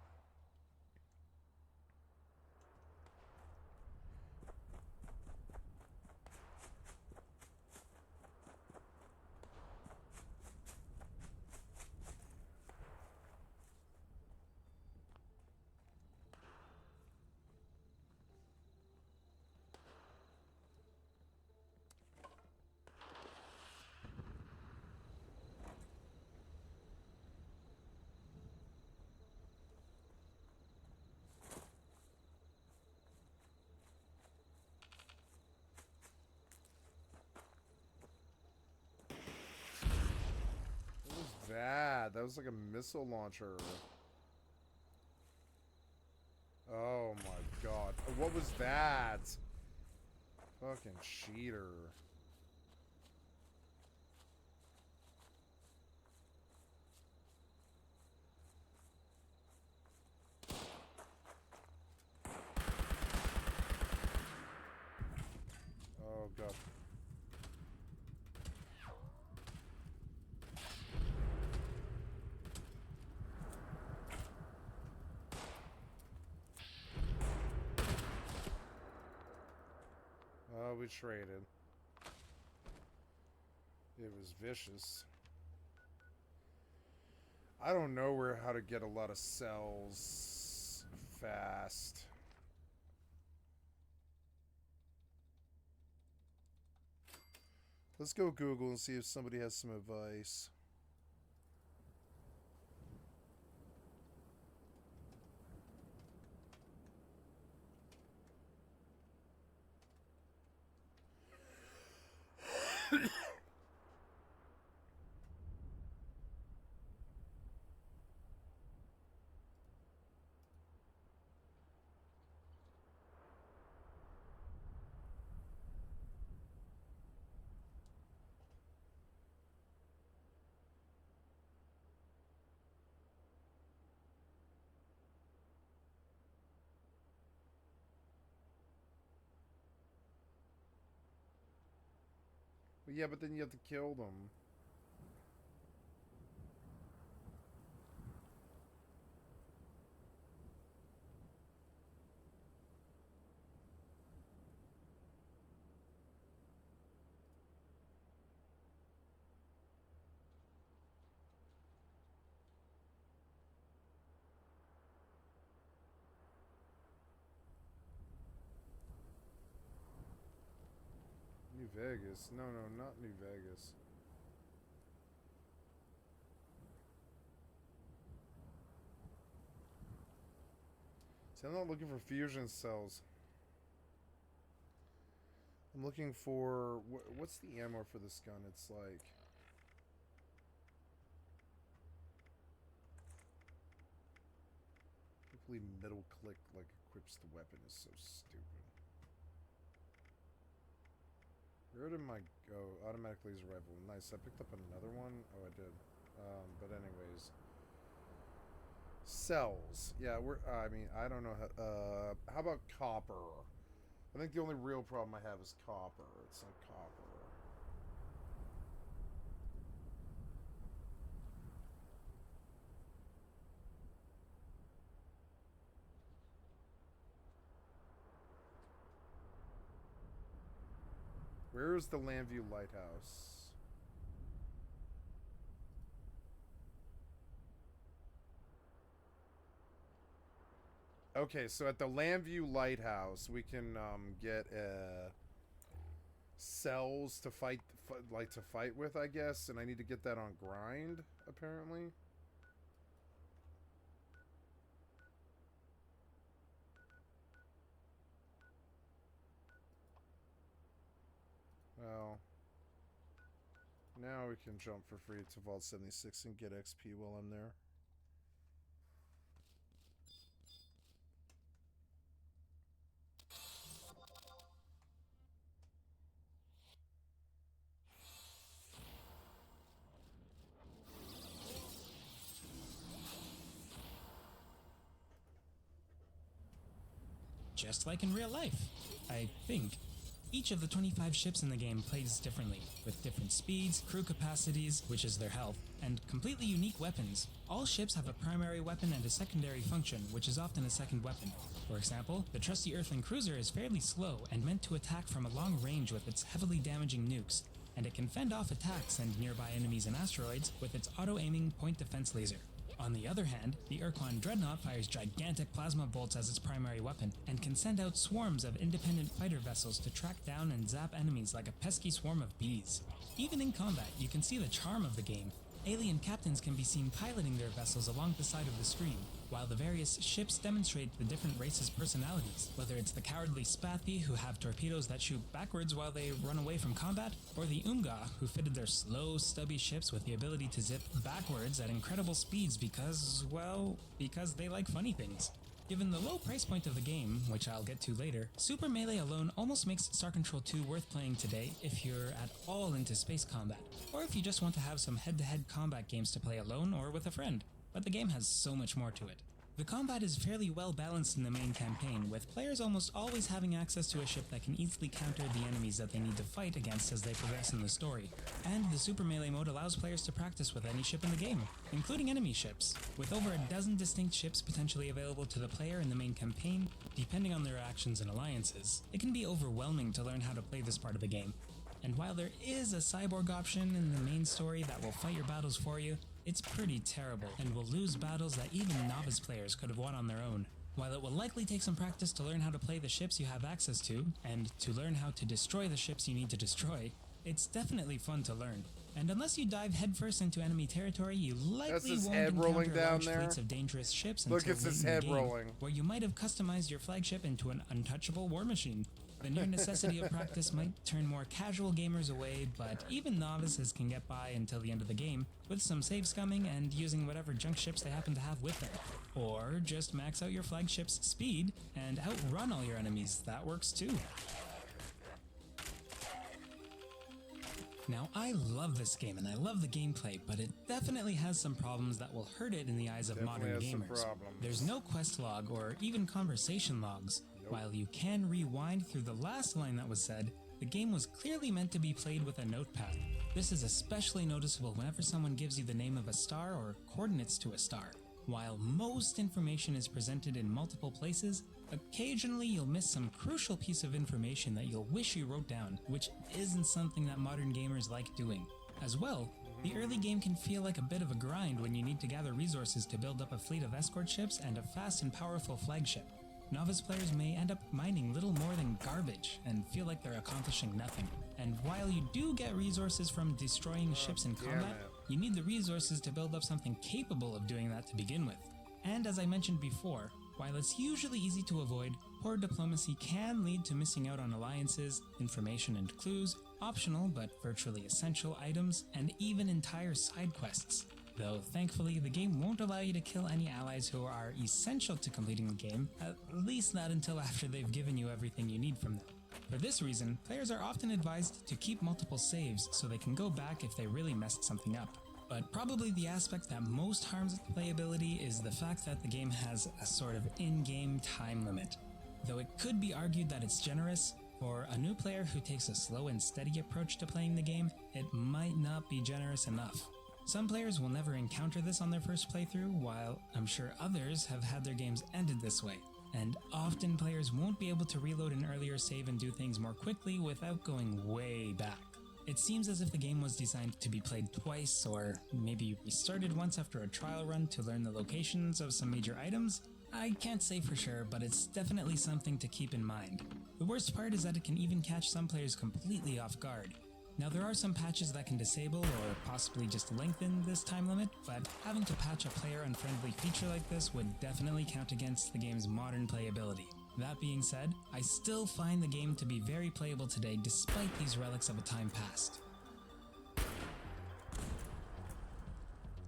That was like a missile launcher. Oh my god. What was that? Fucking cheater. Oh god. We traded. It was vicious. I don't know how to get a lot of cells fast. Let's go Google and see if somebody has some advice. Yeah, but then you have to kill them. New Vegas. No, not New Vegas. See, I'm not looking for fusion cells. I'm looking for... What's the ammo for this gun? It's like... Hopefully middle click like equips the weapon is so stupid. Where did my go? Automatically is a rifle. Nice. I picked up another one. Oh, I did. But anyways, cells. Yeah, I mean, I don't know how about copper? I think the only real problem I have is copper. It's like copper. Where is the Landview Lighthouse? Okay, so at the Landview Lighthouse, we can get cells to fight with, I guess, and I need to get that on grind, apparently. Well, now we can jump for free to Vault 76 and get XP while I'm there. Just like in real life, I think. Each of the 25 ships in the game plays differently, with different speeds, crew capacities, which is their health, and completely unique weapons. All ships have a primary weapon and a secondary function, which is often a second weapon. For example, the trusty Earthling cruiser is fairly slow and meant to attack from a long range with its heavily damaging nukes, and it can fend off attacks and nearby enemies and asteroids with its auto-aiming point defense laser. On the other hand, the Urquan Dreadnought fires gigantic plasma bolts as its primary weapon, and can send out swarms of independent fighter vessels to track down and zap enemies like a pesky swarm of bees. Even in combat, you can see the charm of the game. Alien captains can be seen piloting their vessels along the side of the screen, while the various ships demonstrate the different races' personalities, whether it's the cowardly Spathi who have torpedoes that shoot backwards while they run away from combat, or the Umga who fitted their slow, stubby ships with the ability to zip backwards at incredible speeds because they like funny things. Given the low price point of the game, which I'll get to later, Super Melee alone almost makes Star Control 2 worth playing today if you're at all into space combat, or if you just want to have some head-to-head combat games to play alone or with a friend, but the game has so much more to it. The combat is fairly well balanced in the main campaign, with players almost always having access to a ship that can easily counter the enemies that they need to fight against as they progress in the story. And the Super Melee mode allows players to practice with any ship in the game, including enemy ships. With over a dozen distinct ships potentially available to the player in the main campaign, depending on their actions and alliances, it can be overwhelming to learn how to play this part of the game. And while there is a cyborg option in the main story that will fight your battles for you, it's pretty terrible and will lose battles that even novice players could have won on their own. While it will likely take some practice to learn how to play the ships you have access to, and to learn how to destroy the ships you need to destroy, it's definitely fun to learn. And unless you dive headfirst into enemy territory, you likely won't encounter large fleets of dangerous ships until late in the game, where you might have customized your flagship into an untouchable war machine. The near necessity of practice might turn more casual gamers away, but even novices can get by until the end of the game with some save scumming and using whatever junk ships they happen to have with them. Or just max out your flagship's speed and outrun all your enemies. That works too. Now, I love this game and I love the gameplay, but it definitely has some problems that will hurt it in the eyes of modern gamers. There's no quest log or even conversation logs. While you can rewind through the last line that was said, The game was clearly meant to be played with a notepad. This is especially noticeable whenever someone gives you the name of a star or coordinates to a star. While most information is presented in multiple places, occasionally you'll miss some crucial piece of information that you'll wish you wrote down, which isn't something that modern gamers like doing. As well, the early game can feel like a bit of a grind when you need to gather resources to build up a fleet of escort ships and a fast and powerful flagship. Novice players may end up mining little more than garbage and feel like they're accomplishing nothing. And while you do get resources from destroying ships in combat, you need the resources to build up something capable of doing that to begin with. And as I mentioned before, while it's usually easy to avoid, poor diplomacy can lead to missing out on alliances, information and clues, optional but virtually essential items, and even entire side quests. Though thankfully the game won't allow you to kill any allies who are essential to completing the game, at least not until after they've given you everything you need from them. For this reason, players are often advised to keep multiple saves so they can go back if they really messed something up. But probably the aspect that most harms its playability is the fact that the game has a sort of in-game time limit. Though it could be argued that it's generous, for a new player who takes a slow and steady approach to playing the game, it might not be generous enough. Some players will never encounter this on their first playthrough, while I'm sure others have had their games ended this way. And often players won't be able to reload an earlier save and do things more quickly without going way back. It seems as if the game was designed to be played twice, or maybe restarted once after a trial run to learn the locations of some major items. I can't say for sure, but it's definitely something to keep in mind. The worst part is that it can even catch some players completely off guard. Now there are some patches that can disable or possibly just lengthen this time limit, but having to patch a player-unfriendly feature like this would definitely count against the game's modern playability. That being said, I still find the game to be very playable today despite these relics of a time past.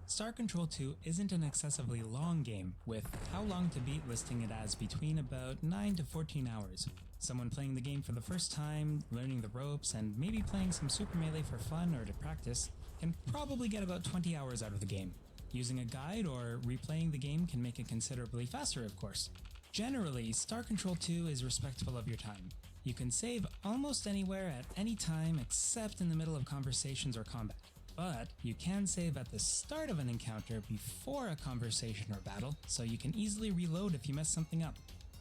Star Control 2 isn't an excessively long game, with How Long to Beat listing it as between about 9 to 14 hours. Someone playing the game for the first time, learning the ropes, and maybe playing some Super Melee for fun or to practice, can probably get about 20 hours out of the game. Using a guide or replaying the game can make it considerably faster, of course. Generally, Star Control 2 is respectful of your time. You can save almost anywhere at any time except in the middle of conversations or combat. But you can save at the start of an encounter before a conversation or battle, so you can easily reload if you mess something up.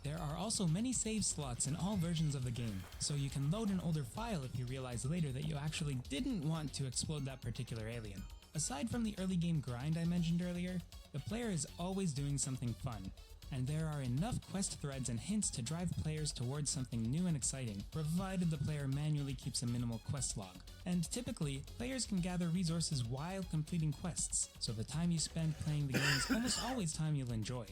There are also many save slots in all versions of the game, so you can load an older file if you realize later that you actually didn't want to explode that particular alien. Aside from the early game grind I mentioned earlier, the player is always doing something fun, and there are enough quest threads and hints to drive players towards something new and exciting, provided the player manually keeps a minimal quest log. And typically, players can gather resources while completing quests, so the time you spend playing the game is almost always time you'll enjoy.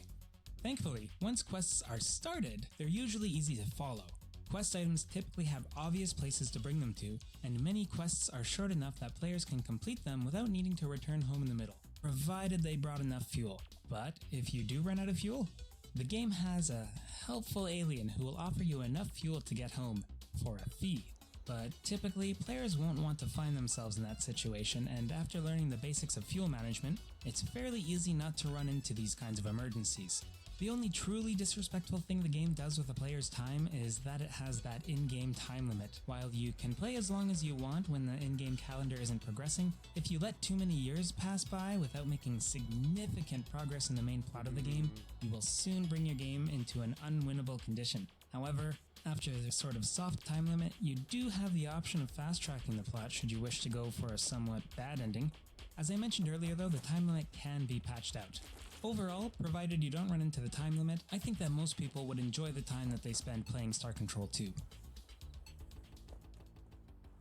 Thankfully, once quests are started, they're usually easy to follow. Quest items typically have obvious places to bring them to, and many quests are short enough that players can complete them without needing to return home in the middle, provided they brought enough fuel. But if you do run out of fuel, the game has a helpful alien who will offer you enough fuel to get home, for a fee. But typically, players won't want to find themselves in that situation, and after learning the basics of fuel management, it's fairly easy not to run into these kinds of emergencies. The only truly disrespectful thing the game does with a player's time is that it has that in-game time limit. While you can play as long as you want when the in-game calendar isn't progressing, if you let too many years pass by without making significant progress in the main plot of the game, you will soon bring your game into an unwinnable condition. However, after the sort of soft time limit, you do have the option of fast-tracking the plot should you wish to go for a somewhat bad ending. As I mentioned earlier though, the time limit can be patched out. Overall, provided you don't run into the time limit, I think that most people would enjoy the time that they spend playing Star Control 2.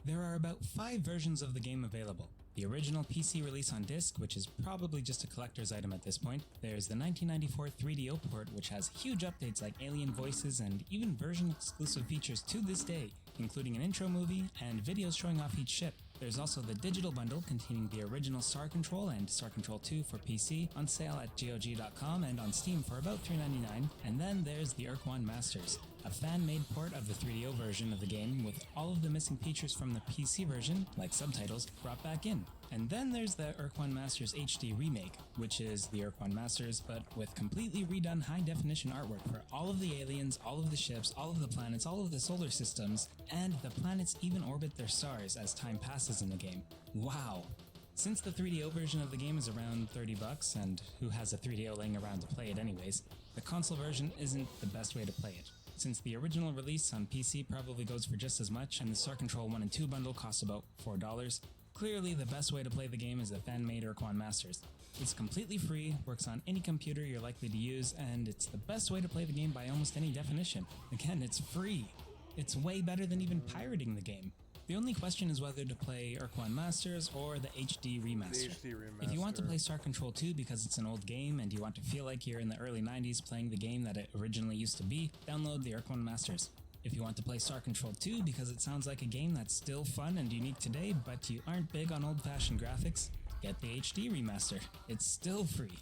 There are about 5 versions of the game available. The original PC release on disc, which is probably just a collector's item at this point. There's the 1994 3DO port, which has huge updates like alien voices and even version-exclusive features to this day, including an intro movie and videos showing off each ship. There's also the digital bundle containing the original Star Control and Star Control 2 for PC, on sale at GOG.com and on Steam for about $3.99, and then there's the Urk One Masters. a fan-made port of the 3DO version of the game with all of the missing features from the PC version, like subtitles, brought back in. And then there's the Urquan Masters HD remake, which is the Urquan Masters, but with completely redone high-definition artwork for all of the aliens, all of the ships, all of the planets, all of the solar systems, and the planets even orbit their stars as time passes in the game. Wow! Since the 3DO version of the game is around $30, and who has a 3DO laying around to play it anyways, the console version isn't the best way to play it. Since the original release on PC probably goes for just as much, and the Star Control 1 and 2 bundle costs about $4, clearly the best way to play the game is the fan-made Urquan Masters. It's completely free, works on any computer you're likely to use, and it's the best way to play the game by almost any definition. Again, it's free. It's way better than even pirating the game. The only question is whether to play Urquan Masters or the HD Remaster. If you want to play Star Control 2 because it's an old game and you want to feel like you're in the early 90s playing the game that it originally used to be, download the Urquan Masters. If you want to play Star Control 2 because it sounds like a game that's still fun and unique today, but you aren't big on old-fashioned graphics, get the HD Remaster. It's still free.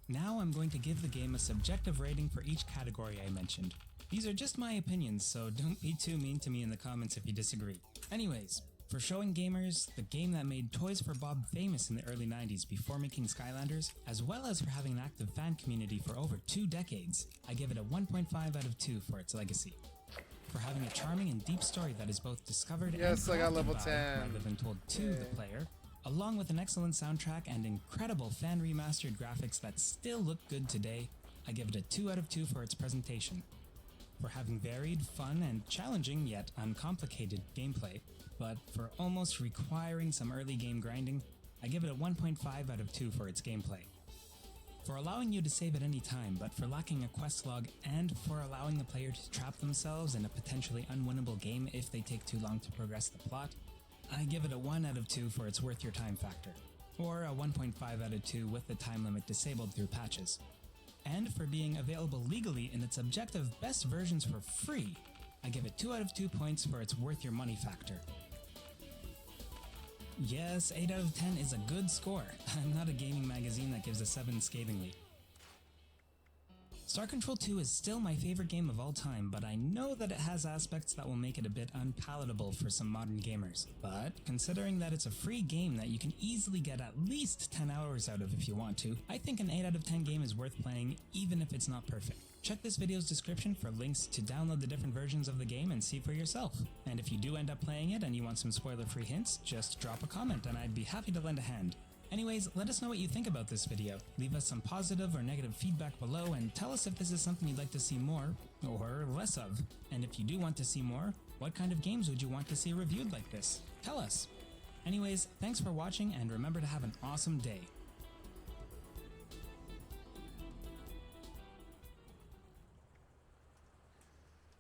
Now I'm going to give the game a subjective rating for each category I mentioned. These are just my opinions, so don't be too mean to me in the comments if you disagree. Anyways, for showing gamers the game that made Toys for Bob famous in the early 90s before making Skylanders, as well as for having an active fan community for over 2 decades, I give it a 1.5 out of 2 for its legacy. For having a charming and deep story that is both discovered and I got level by, 10. rather than told to the player, along with an excellent soundtrack and incredible fan remastered graphics that still look good today, I give it a 2 out of 2 for its presentation. For having varied, fun, and challenging yet uncomplicated gameplay, but for almost requiring some early game grinding, I give it a 1.5 out of 2 for its gameplay. For allowing you to save at any time, but for lacking a quest log, and for allowing the player to trap themselves in a potentially unwinnable game if they take too long to progress the plot, I give it a 1 out of 2 for its worth your time factor, or a 1.5 out of 2 with the time limit disabled through patches. And for being available legally in its objective best versions for free, I give it 2 out of 2 points for its worth your money factor. Yes, 8 out of 10 is a good score. I'm not a gaming magazine that gives a 7 scathingly. Star Control 2 is still my favorite game of all time, but I know that it has aspects that will make it a bit unpalatable for some modern gamers. But considering that it's a free game that you can easily get at least 10 hours out of if you want to, I think an 8 out of 10 game is worth playing even if it's not perfect. Check this video's description for links to download the different versions of the game and see for yourself. And if you do end up playing it and you want some spoiler-free hints, just drop a comment and I'd be happy to lend a hand. Anyways, let us know what you think about this video. Leave us some positive or negative feedback below and tell us if this is something you'd like to see more or less of. And if you do want to see more, what kind of games would you want to see reviewed like this? Tell us. Anyways, thanks for watching and remember to have an awesome day.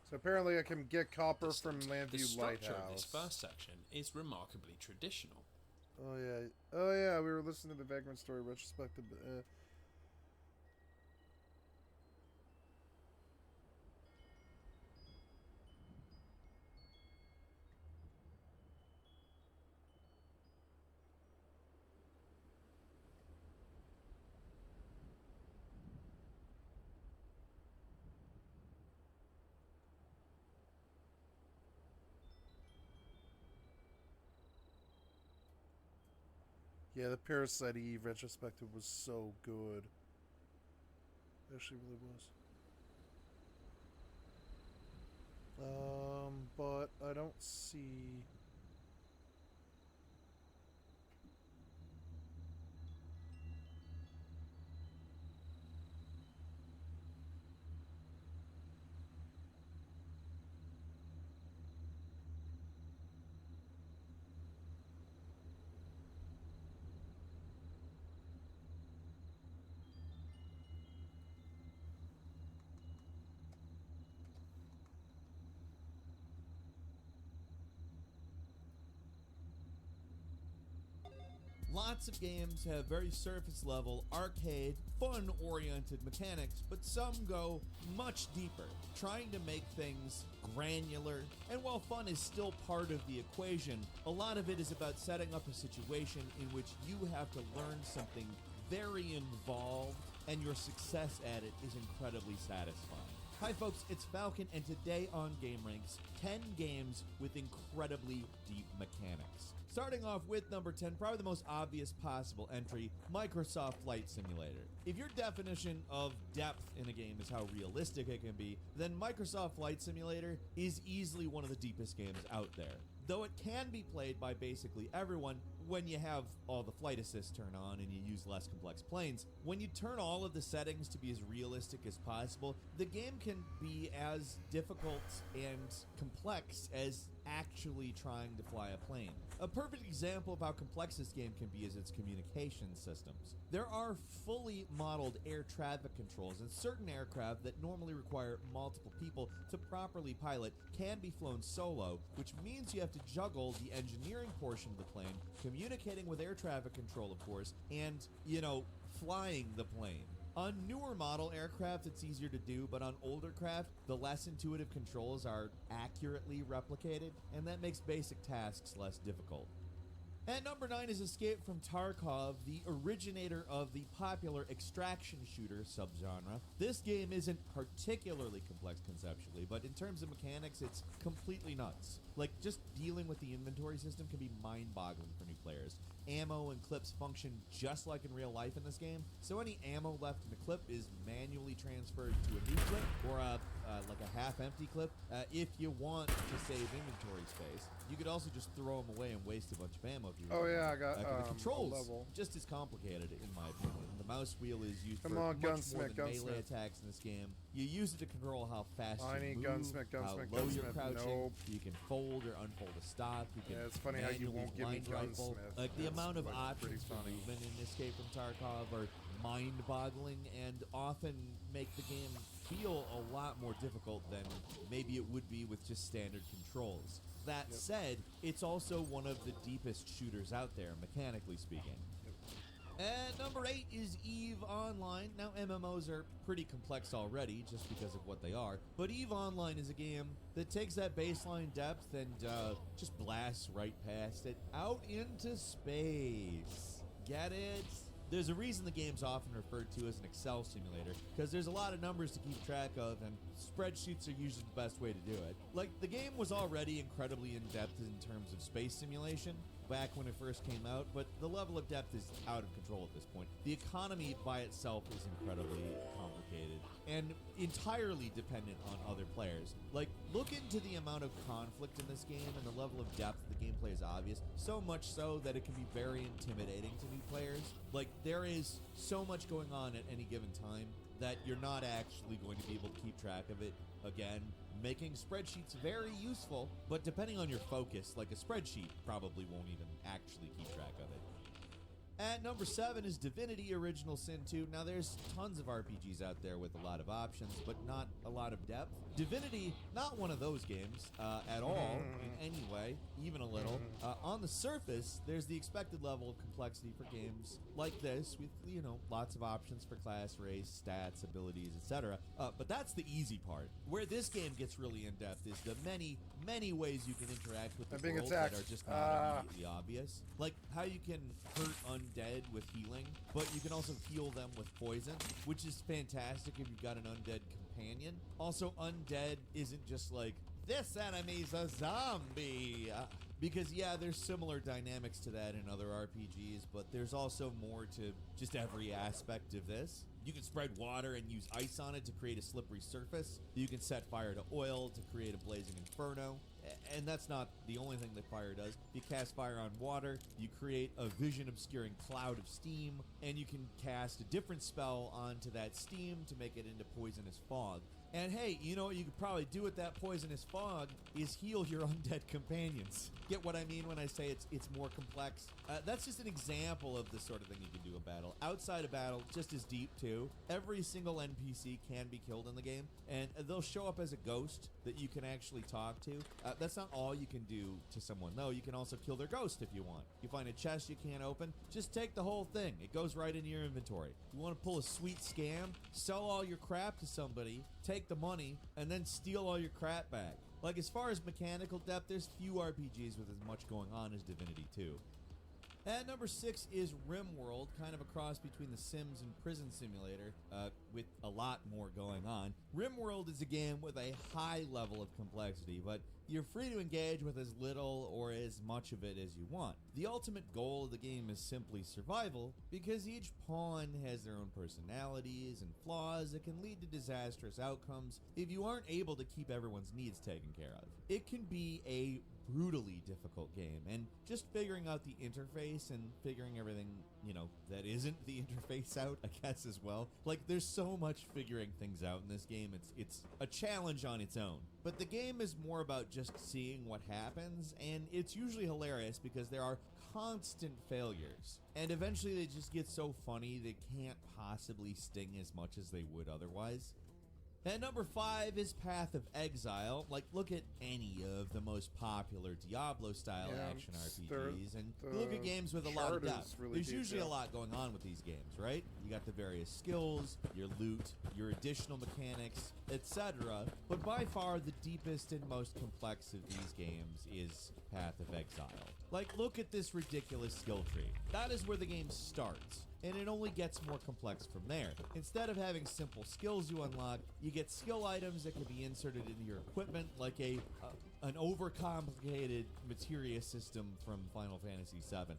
So apparently I can get copper from Landview The structure Lighthouse. of this first section is remarkably traditional. Oh yeah, we were listening to the Vagrant Story retrospective. Yeah, the Parasite Eve retrospective was so good. It actually really was. But I don't see... Lots of games have very surface level, arcade, fun-oriented mechanics, but some go much deeper, trying to make things granular. And while fun is still part of the equation, a lot of it is about setting up a situation in which you have to learn something very involved and your success at it is incredibly satisfying. Hi folks, it's Falcon, and today on Game Ranks, 10 games with incredibly deep mechanics. Starting off with number 10, probably the most obvious possible entry, Microsoft Flight Simulator. If your definition of depth in a game is how realistic it can be, then Microsoft Flight Simulator is easily one of the deepest games out there. Though it can be played by basically everyone when you have all the flight assists turned on and you use less complex planes. When you turn all of the settings to be as realistic as possible, the game can be as difficult and complex as actually trying to fly a plane. A perfect example of how complex this game can be is its communication systems. There are fully modeled air traffic controls, and certain aircraft that normally require multiple people to properly pilot can be flown solo, which means you have to juggle the engineering portion of the plane, communicating with air traffic control, of course, and, flying the plane. On newer model aircraft, it's easier to do, but on older craft, the less intuitive controls are accurately replicated, and that makes basic tasks less difficult. At number 9 is Escape from Tarkov, the originator of the popular extraction shooter subgenre. This game isn't particularly complex conceptually, but in terms of mechanics, it's completely nuts. Like, just dealing with the inventory system can be mind-boggling for new players. Ammo and clips function just like in real life in this game, so any ammo left in the clip is manually transferred to a new clip, or like a half-empty clip. If you want to save inventory space, you could also just throw them away and waste a bunch of ammo if you Oh yeah, I got the controls a level. just as complicated in my opinion. The mouse wheel is used for on, much more than gunsmith. melee attacks in this game. You use it to control how fast I you need move, how low you're crouching. Nope. You can fold or unfold a stock. You can Yeah, it's funny how you manually won't give me blind rifle. gunsmith. Like the That's, amount of like, options for funny. movement in Escape from Tarkov are mind-boggling and often make the game feel a lot more difficult than maybe it would be with just standard controls. That said, it's also one of the deepest shooters out there, mechanically speaking. And number 8 is EVE Online. Now, MMOs are pretty complex already, just because of what they are. But EVE Online is a game that takes that baseline depth and just blasts right past it out into space. Get it? There's a reason the game's often referred to as an Excel simulator, because there's a lot of numbers to keep track of, and spreadsheets are usually the best way to do it. Like, the game was already incredibly in-depth in terms of space simulation back when it first came out, but the level of depth is out of control at this point. The economy by itself is incredibly complicated and entirely dependent on other players. Like, look into the amount of conflict in this game, and the level of depth of the gameplay is obvious, so much so that it can be very intimidating to new players. Like, there is so much going on at any given time that you're not actually going to be able to keep track of it. Again, making spreadsheets very useful, but depending on your focus, like a spreadsheet probably won't even actually keep track of it. At number 7 is Divinity Original Sin 2. Now, there's tons of RPGs out there with a lot of options, but not a lot of depth. Divinity, not one of those games at all, in any way, even a little. On the surface, there's the expected level of complexity for games like this, with, lots of options for class, race, stats, abilities, etc. But that's the easy part. Where this game gets really in-depth is the many, many ways you can interact with the world that are just not immediately obvious. Like how you can hurt undead with healing, but you can also heal them with poison, which is fantastic if you've got an undead companion. Also, undead isn't just like, this enemy's a zombie. Because, yeah, there's similar dynamics to that in other RPGs, but there's also more to just every aspect of this. You can spread water and use ice on it to create a slippery surface. You can set fire to oil to create a blazing inferno. And that's not the only thing that fire does. If you cast fire on water, you create a vision-obscuring cloud of steam, and you can cast a different spell onto that steam to make it into poisonous fog. And hey, you know what you could probably do with that poisonous fog is heal your undead companions. Get what I mean when I say it's more complex? That's just an example of the sort of thing you can do in battle. Outside of battle, just as deep too. Every single NPC can be killed in the game, and they'll show up as a ghost that you can actually talk to. That's not all you can do to someone, though. You can also kill their ghost if you want. You find a chest you can't open, just take the whole thing. It goes right into your inventory. You want to pull a sweet scam? Sell all your crap to somebody, take the money, and then steal all your crap back. Like, as far as mechanical depth, there's few RPGs with as much going on as Divinity 2. At number 6 is RimWorld, kind of a cross between The Sims and Prison Simulator, with a lot more going on. RimWorld is a game with a high level of complexity, but you're free to engage with as little or as much of it as you want. The ultimate goal of the game is simply survival, because each pawn has their own personalities and flaws that can lead to disastrous outcomes if you aren't able to keep everyone's needs taken care of. It can be a brutally difficult game, and just figuring out the interface and figuring everything, that isn't the interface out, I guess, as well. Like, there's so much figuring things out in this game, it's a challenge on its own. But the game is more about just seeing what happens, and it's usually hilarious because there are constant failures. And eventually they just get so funny they can't possibly sting as much as they would otherwise. At number 5 is Path of Exile. Like, look at any of the most popular Diablo-style action RPGs, and look at games with a lot of depth. Really There's usually a lot going on with these games, right? You got the various skills, your loot, your additional mechanics, etc. But by far the deepest and most complex of these games is Path of Exile. Like, look at this ridiculous skill tree. That is where the game starts, and it only gets more complex from there. Instead of having simple skills you unlock, you get skill items that can be inserted into your equipment, like an overcomplicated materia system from Final Fantasy VII.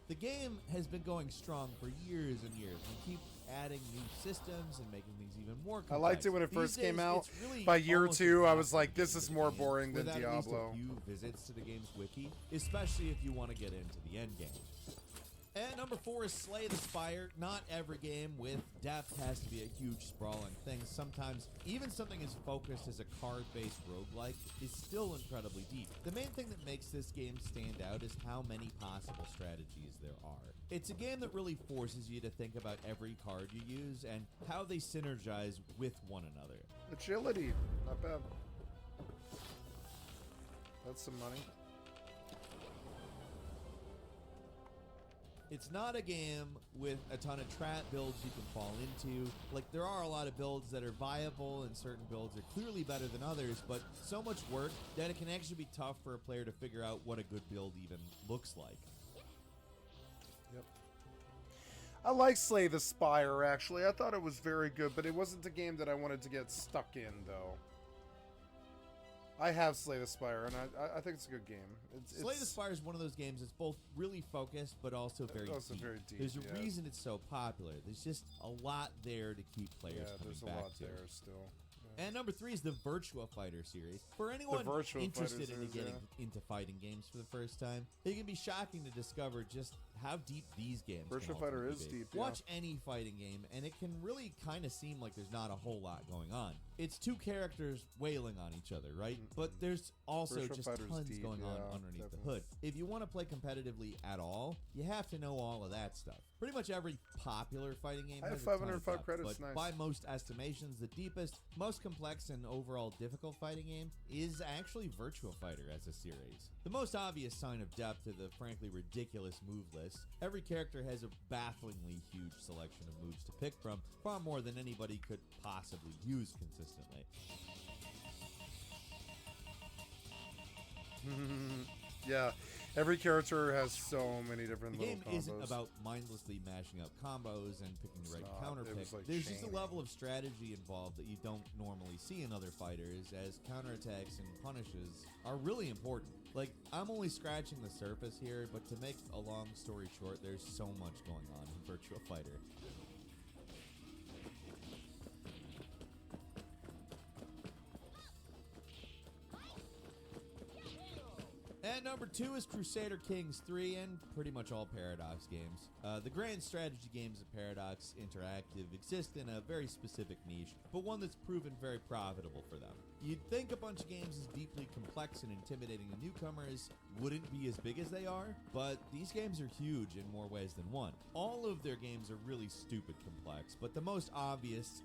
The game has been going strong for years and years. We keep adding new systems and making things even more complex. I liked it when it first came out. Really by year 2, I was like, this is more boring than Diablo. At least a few visits to the game's wiki, especially if you want to get into the end game. And number 4 is Slay the Spire. Not every game with depth has to be a huge sprawling thing. Sometimes even something as focused as a card-based roguelike is still incredibly deep. The main thing that makes this game stand out is how many possible strategies there are. It's a game that really forces you to think about every card you use and how they synergize with one another. Agility, not bad. That's some money. It's not a game with a ton of trap builds you can fall into. Like, there are a lot of builds that are viable, and certain builds are clearly better than others, but so much work that it can actually be tough for a player to figure out what a good build even looks like. Yep. I like Slay the Spire, actually. I thought it was very good, but it wasn't a game that I wanted to get stuck in, though. I have Slay the Spire, and I think it's a good game. Slay the Spire is one of those games that's both really focused, but also very deep. There's a reason it's so popular. There's just a lot there to keep players coming back to. There's a lot there still. And number 3 is the Virtua Fighter series. For anyone interested in getting into fighting games for the first time, it can be shocking to discover just how deep these games can Virtua Fighter is deep, yeah. Watch any fighting game, and it can really kind of seem like there's not a whole lot going on. It's two characters wailing on each other, right? But there's also Virtua just Fighter's tons deep, going on underneath the hood. If you want to play competitively at all, you have to know all of that stuff. Pretty much every popular fighting game has a ton of 505 depth, credits, but nice. by most estimations, the deepest, most complex, and overall difficult fighting game is actually Virtua Fighter as a series. The most obvious sign of depth to the frankly ridiculous move list. Every character has a bafflingly huge selection of moves to pick from, far more than anybody could possibly use consistently. Yeah, every character has so many different The little game combos. isn't about mindlessly mashing up combos and picking the right counter pick. Like There's just a level of strategy involved that you don't normally see in other fighters, as counterattacks and punishes are really important. Like, I'm only scratching the surface here, but to make a long story short, there's so much going on in Virtua Fighter. And number 2 is Crusader Kings 3 and pretty much all Paradox games. The grand strategy games of Paradox Interactive exist in a very specific niche, but one that's proven very profitable for them. You'd think a bunch of games as deeply complex and intimidating to newcomers wouldn't be as big as they are, but these games are huge in more ways than one. All of their games are really stupid complex, but the most obvious,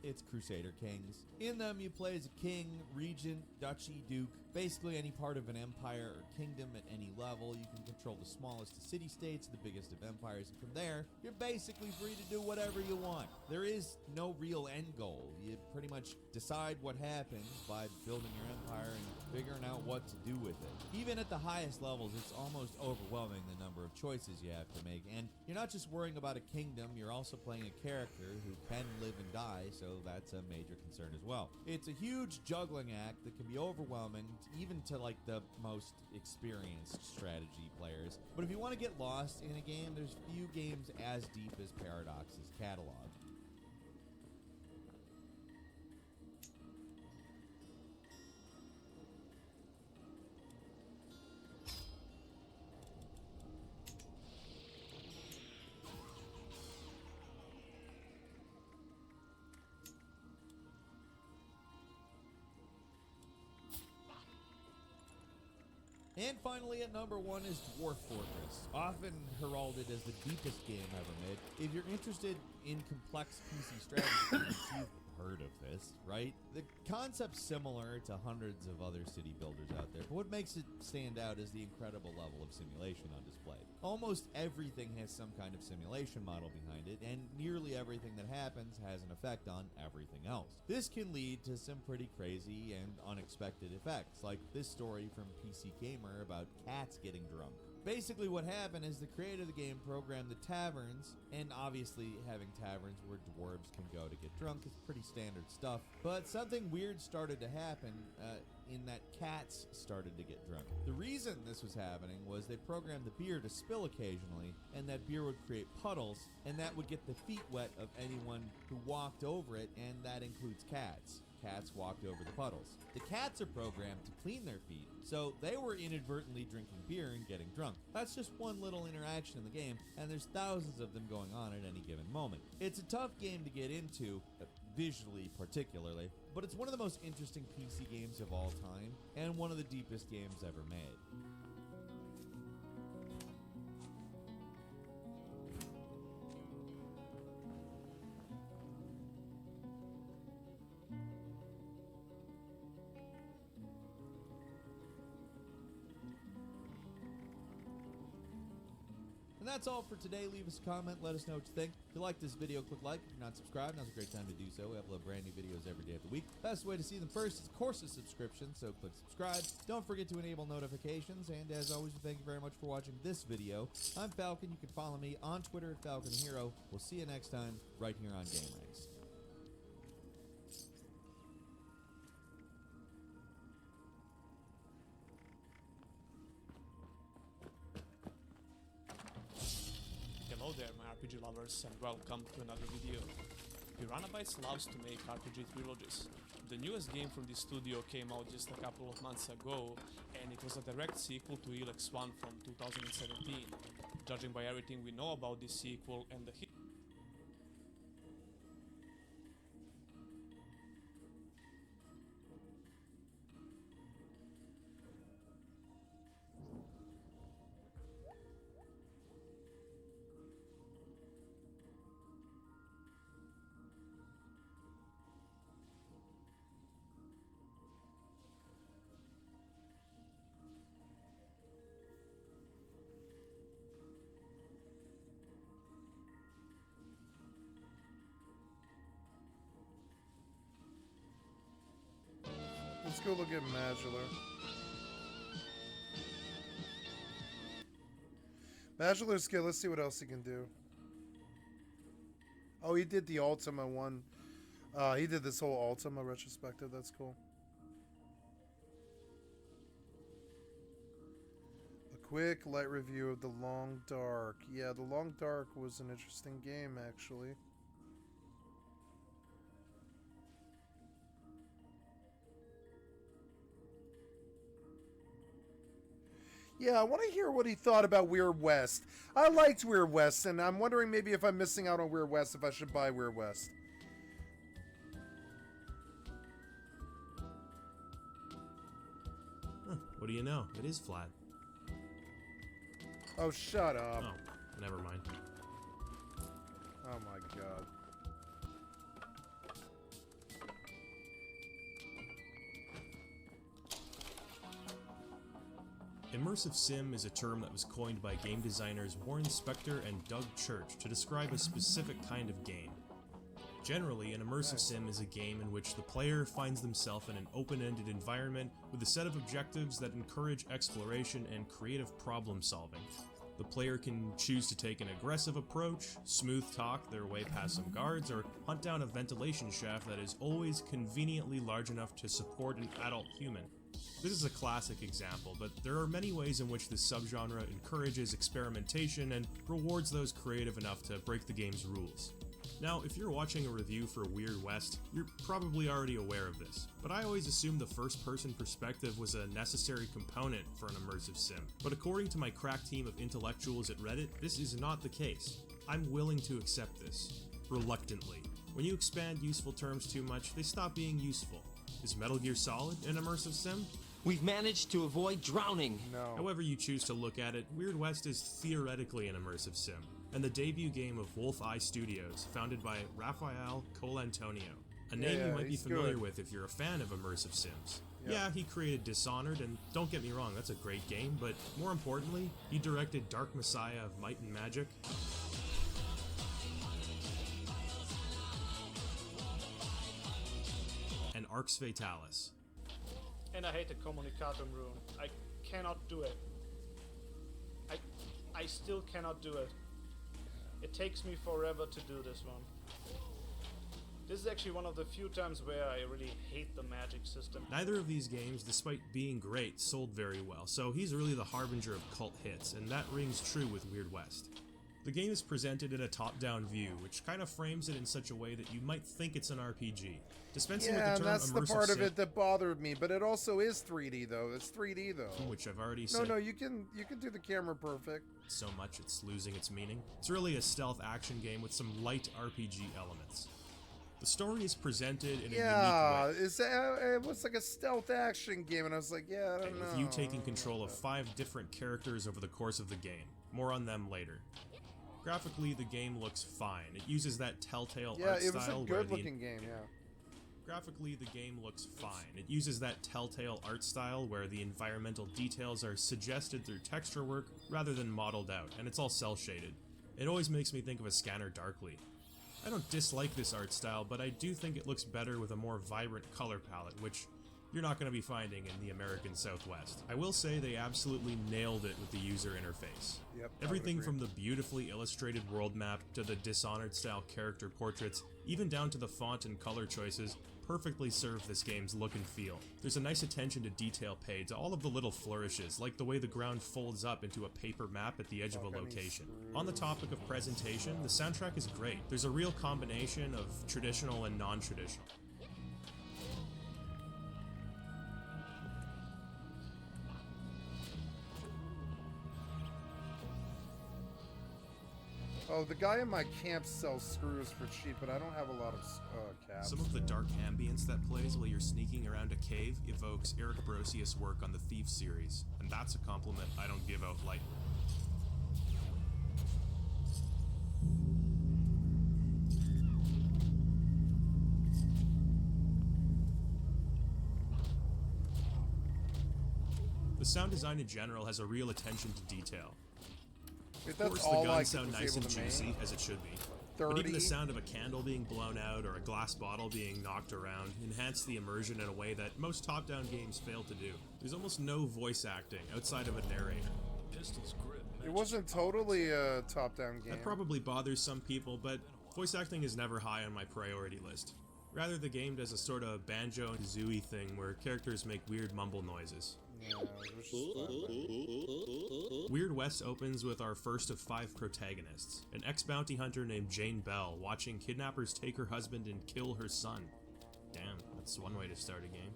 it's Crusader Kings. In them, you play as a king, regent, duchy, duke, basically any part of an empire or entire kingdom at any level. You can control the smallest of city-states, the biggest of empires, and from there, you're basically free to do whatever you want. There is no real end goal. You pretty much decide what happens by building your empire and figuring out what to do with it. Even at the highest levels, it's almost overwhelming the number of choices you have to make, and you're not just worrying about a kingdom, you're also playing a character who can live and die, so that's a major concern as well. It's a huge juggling act that can be overwhelming, even to like the most experienced strategy players. But if you want to get lost in a game, there's few games as deep as Paradox's catalog. And finally, at number 1 is Dwarf Fortress, often heralded as the deepest game ever made. If you're interested in complex PC strategy games, you've heard of this, right? The concept's similar to hundreds of other city builders out there, but what makes it stand out is the incredible level of simulation on display. Almost everything has some kind of simulation model behind it, and nearly everything that happens has an effect on everything else. This can lead to some pretty crazy and unexpected effects, like this story from PC Gamer about cats getting drunk. Basically what happened is the creator of the game programmed the taverns, and obviously having taverns where dwarves can go to get drunk is pretty standard stuff, but something weird started to happen in that cats started to get drunk. The reason this was happening was they programmed the beer to spill occasionally, and that beer would create puddles, and that would get the feet wet of anyone who walked over it, and that includes cats. Cats walked over the puddles. The cats are programmed to clean their feet, so they were inadvertently drinking beer and getting drunk. That's just one little interaction in the game, and there's thousands of them going on at any given moment. It's a tough game to get into, visually particularly, but it's one of the most interesting PC games of all time, and one of the deepest games ever made. And that's all for today. Leave us a comment. Let us know what you think. If you like this video, click like. If you're not subscribed, now's a great time to do so. We upload brand new videos every day of the week. Best way to see them first is, of course, a subscription, so click subscribe. Don't forget to enable notifications. And as always, we thank you very much for watching this video. I'm Falcon. You can follow me on Twitter at FalconHero. We'll see you next time right here on Game Ranks. Hello there, my RPG lovers, and welcome to another video. Piranhabytes loves to make RPG trilogies. The newest game from this studio came out just a couple of months ago, and it was a direct sequel to Elex 1 from 2017. Judging by everything we know about this sequel and the Let's go look at Madular. Madular's good. Let's see what else he can do. Oh, he did the Ultima one. He did this whole Ultima retrospective. That's cool. A quick light review of The Long Dark. Yeah, The Long Dark was an interesting game, actually. Yeah, I want to hear what he thought about Weird West. I liked Weird West, and I'm wondering maybe if I'm missing out on Weird West, if I should buy Weird West. Huh, what do you know? It is flat. Oh, shut up. Oh, never mind. Oh my god. Immersive sim is a term that was coined by game designers Warren Spector and Doug Church to describe a specific kind of game. Generally, an immersive sim is a game in which the player finds themselves in an open-ended environment with a set of objectives that encourage exploration and creative problem solving. The player can choose to take an aggressive approach, smooth talk their way past some guards, or hunt down a ventilation shaft that is always conveniently large enough to support an adult human. This is a classic example, but there are many ways in which this subgenre encourages experimentation and rewards those creative enough to break the game's rules. Now, if you're watching a review for Weird West, you're probably already aware of this, but I always assumed the first-person perspective was a necessary component for an immersive sim. But according to my crack team of intellectuals at Reddit, this is not the case. I'm willing to accept this. Reluctantly. When you expand useful terms too much, they stop being useful. Is Metal Gear Solid an immersive sim? We've managed to avoid drowning. No. However you choose to look at it, Weird West is theoretically an immersive sim, and the debut game of Wolf Eye Studios, founded by Rafael Colantonio, a name you might be familiar with if you're a fan of immersive sims. Yeah, he created Dishonored, and don't get me wrong, that's a great game, but more importantly, he directed Dark Messiah of Might and Magic, and Arx Fatalis. And I hate the Communicatum rune. I cannot do it. I still cannot do it. It takes me forever to do this one. This is actually one of the few times where I really hate the magic system. Neither of these games, despite being great, sold very well, so he's really the harbinger of cult hits, and that rings true with Weird West. The game is presented in a top-down view, which kind of frames it in such a way that you might think it's an RPG. Dispensing with the term that's the immersive part of sim, it that bothered me, but it also is 3D though. It's 3D though. which I've already said. No, you can do the camera perfect. So much it's losing its meaning. It's really a stealth action game with some light RPG elements. The story is presented in a unique way. It was like a stealth action game, and I was like, I don't know. With you taking control of 5 different characters over the course of the game. More on them later. Graphically, the game looks fine. It uses that telltale art style. Yeah, it was a good-looking game, Graphically, the game looks fine. It uses that telltale art style where the environmental details are suggested through texture work rather than modeled out, and it's all cel-shaded. It always makes me think of a Scanner Darkly. I don't dislike this art style, but I do think it looks better with a more vibrant color palette, which you're not going to be finding in the American Southwest. I will say they absolutely nailed it with the user interface. Yep, Everything from the beautifully illustrated world map to the Dishonored-style character portraits, even down to the font and color choices, perfectly serve this game's look and feel. There's a nice attention to detail paid to all of the little flourishes, like the way the ground folds up into a paper map at the edge of a location. On the topic of presentation, the soundtrack is great. There's a real combination of traditional and non-traditional. Oh, the guy in my camp sells screws for cheap, but I don't have a lot of caps. Some of the dark ambience that plays while you're sneaking around a cave evokes Eric Brosius' work on the Thief series, and that's a compliment I don't give out lightly. The sound design in general has a real attention to detail. Of course, the guns sound nice and juicy, as it should be. But even the sound of a candle being blown out or a glass bottle being knocked around enhance the immersion in a way that most top-down games fail to do. There's almost no voice acting outside of a narrator. Pistol's grip. It wasn't totally a top-down game. That probably bothers some people, but voice acting is never high on my priority list. Rather, the game does a sort of Banjo and Kazooie thing where characters make weird mumble noises. Weird West opens with our first of 5 protagonists, an ex-bounty hunter named Jane Bell watching kidnappers take her husband and kill her son. Damn, that's one way to start a game.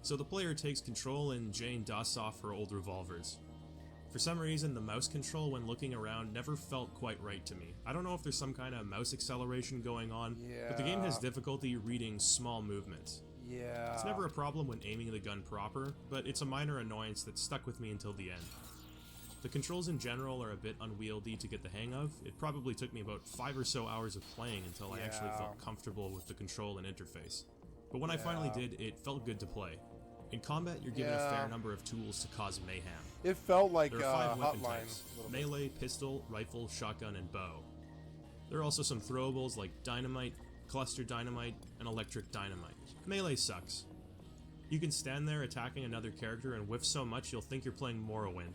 So the player takes control and Jane dusts off her old revolvers. For some reason, the mouse control when looking around never felt quite right to me. I don't know if there's some kind of mouse acceleration going on, but the game has difficulty reading small movements. Yeah. It's never a problem when aiming the gun proper, but it's a minor annoyance that stuck with me until the end. The controls in general are a bit unwieldy to get the hang of. It probably took me about 5 or so hours of playing until I actually felt comfortable with the control and interface. But when I finally did, it felt good to play. In combat, you're given a fair number of tools to cause mayhem. It felt like there are 5 weapon Hotline. types: melee, pistol, rifle, shotgun, and bow. There are also some throwables like dynamite, cluster dynamite, and electric dynamite. Melee sucks. You can stand there attacking another character and whiff so much you'll think you're playing Morrowind.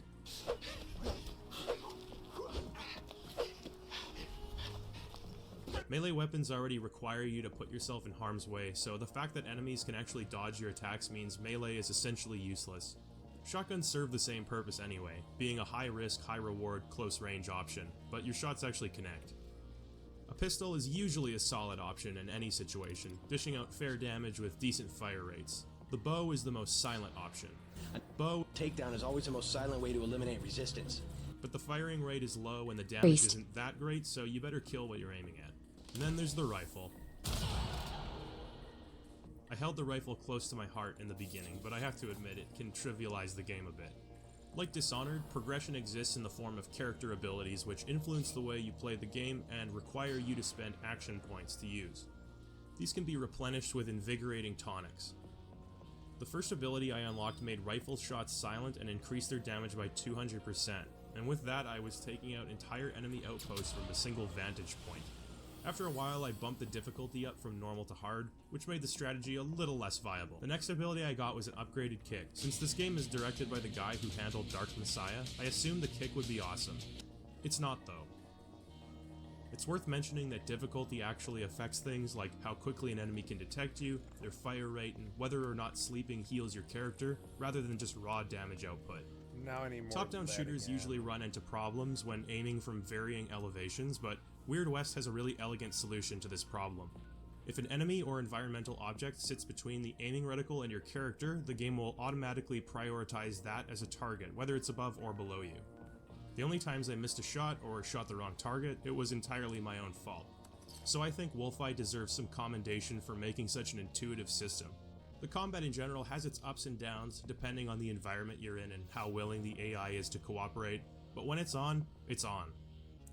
Melee weapons already require you to put yourself in harm's way, so the fact that enemies can actually dodge your attacks means melee is essentially useless. Shotguns serve the same purpose anyway, being a high-risk, high-reward, close-range option, but your shots actually connect. A pistol is usually a solid option in any situation, dishing out fair damage with decent fire rates. The bow is the most silent option. Bow takedown is always the most silent way to eliminate resistance. But the firing rate is low and the damage isn't that great, so you better kill what you're aiming at. And then there's the rifle. I held the rifle close to my heart in the beginning, but I have to admit it can trivialize the game a bit. Like Dishonored, progression exists in the form of character abilities which influence the way you play the game and require you to spend action points to use. These can be replenished with invigorating tonics. The first ability I unlocked made rifle shots silent and increased their damage by 200%, and with that I was taking out entire enemy outposts from a single vantage point. After a while, I bumped the difficulty up from normal to hard, which made the strategy a little less viable. The next ability I got was an upgraded kick. Since this game is directed by the guy who handled Dark Messiah, I assumed the kick would be awesome. It's not though. It's worth mentioning that difficulty actually affects things like how quickly an enemy can detect you, their fire rate, and whether or not sleeping heals your character, rather than just raw damage output. Top-down shooters usually run into problems when aiming from varying elevations, but Weird West has a really elegant solution to this problem. If an enemy or environmental object sits between the aiming reticle and your character, the game will automatically prioritize that as a target, whether it's above or below you. The only times I missed a shot or shot the wrong target, it was entirely my own fault. So I think Wolfeye deserves some commendation for making such an intuitive system. The combat in general has its ups and downs, depending on the environment you're in and how willing the AI is to cooperate, but when it's on, it's on.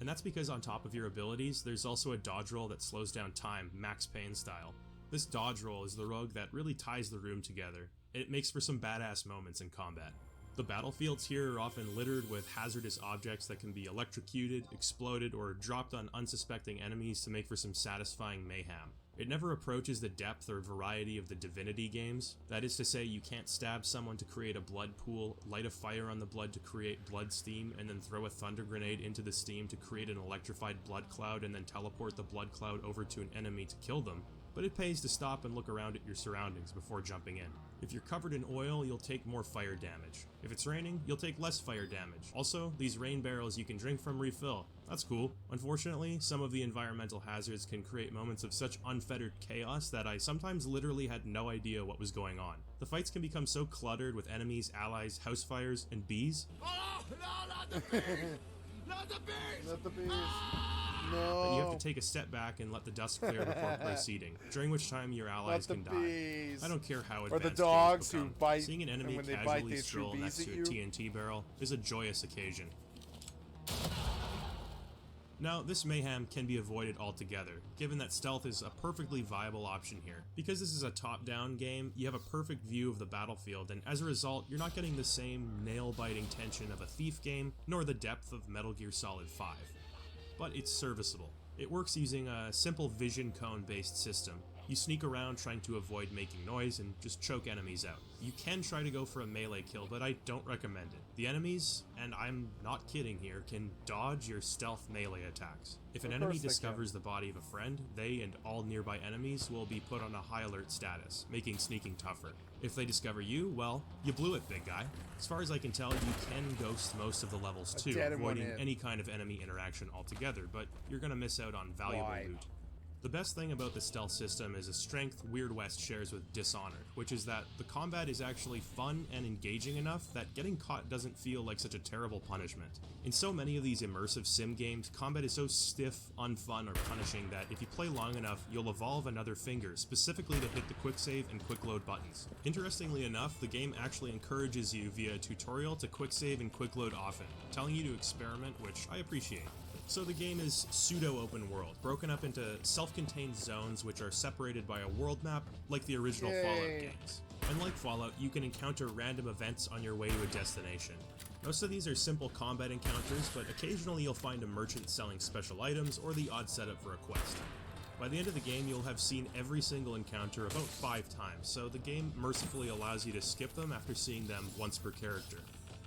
And that's because on top of your abilities, there's also a dodge roll that slows down time, Max Payne style. This dodge roll is the rug that really ties the room together, and it makes for some badass moments in combat. The battlefields here are often littered with hazardous objects that can be electrocuted, exploded, or dropped on unsuspecting enemies to make for some satisfying mayhem. It never approaches the depth or variety of the Divinity games. That is to say, you can't stab someone to create a blood pool, light a fire on the blood to create blood steam, and then throw a thunder grenade into the steam to create an electrified blood cloud and then teleport the blood cloud over to an enemy to kill them. But it pays to stop and look around at your surroundings before jumping in. If you're covered in oil, you'll take more fire damage. If it's raining, you'll take less fire damage. Also, these rain barrels you can drink from refill. That's cool. Unfortunately, some of the environmental hazards can create moments of such unfettered chaos that I sometimes literally had no idea what was going on. The fights can become so cluttered with enemies, allies, house fires, and bees. Oh, no, not the bees! Not the bees! Not the bees! No. That you have to take a step back and let the dust clear before proceeding, during which time your allies can die. I don't care how advanced or the dogs who become. bite. Seeing an enemy casually stroll next to a TNT barrel is a joyous occasion. Now, this mayhem can be avoided altogether, given that stealth is a perfectly viable option here. Because this is a top-down game, you have a perfect view of the battlefield, and as a result, you're not getting the same nail-biting tension of a Thief game, nor the depth of Metal Gear Solid 5. But it's serviceable. It works using a simple vision cone-based system. You sneak around trying to avoid making noise and just choke enemies out. You can try to go for a melee kill, but I don't recommend it. The enemies, and I'm not kidding here, can dodge your stealth melee attacks. If an enemy discovers the body of a friend, they and all nearby enemies will be put on a high alert status, making sneaking tougher. If they discover you, well, you blew it, big guy. As far as I can tell, you can ghost most of the levels too, avoiding any kind of enemy interaction altogether, but you're gonna miss out on valuable loot. The best thing about the stealth system is a strength Weird West shares with Dishonored, which is that the combat is actually fun and engaging enough that getting caught doesn't feel like such a terrible punishment. In so many of these immersive sim games, combat is so stiff, unfun, or punishing that if you play long enough, you'll evolve another finger, specifically to hit the quick save and quick load buttons. Interestingly enough, the game actually encourages you via a tutorial to quick save and quick load often, telling you to experiment, which I appreciate. So the game is pseudo-open world, broken up into self-contained zones which are separated by a world map like the original Fallout games. And like Fallout, you can encounter random events on your way to a destination. Most of these are simple combat encounters, but occasionally you'll find a merchant selling special items or the odd setup for a quest. By the end of the game, you'll have seen every single encounter about 5 times, so the game mercifully allows you to skip them after seeing them once per character.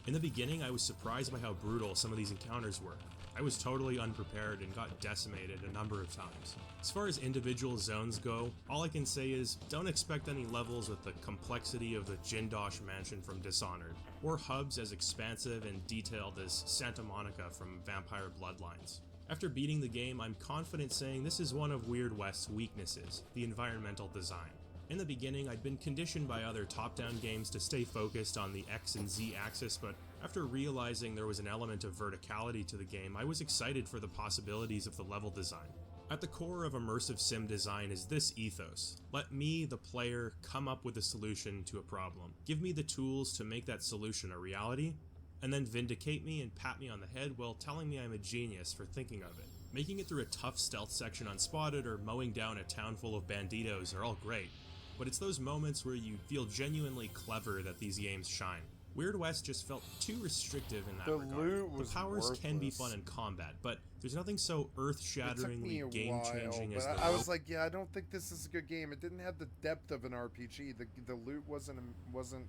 In the beginning, I was surprised by how brutal some of these encounters were. I was totally unprepared and got decimated a number of times. As far as individual zones go, all I can say is don't expect any levels with the complexity of the Jindosh Mansion from Dishonored, or hubs as expansive and detailed as Santa Monica from Vampire Bloodlines. After beating the game, I'm confident saying this is one of Weird West's weaknesses, the environmental design. In the beginning, I'd been conditioned by other top-down games to stay focused on the X and Z axis, but after realizing there was an element of verticality to the game, I was excited for the possibilities of the level design. At the core of immersive sim design is this ethos. Let me, the player, come up with a solution to a problem. Give me the tools to make that solution a reality, and then vindicate me and pat me on the head while telling me I'm a genius for thinking of it. Making it through a tough stealth section unspotted or mowing down a town full of banditos are all great, but it's those moments where you feel genuinely clever that these games shine. Weird West just felt too restrictive in that regard. The powers can be fun in combat, but there's nothing so earth-shatteringly game-changing as the I was like, yeah, I don't think this is a good game. It didn't have the depth of an RPG. The loot wasn't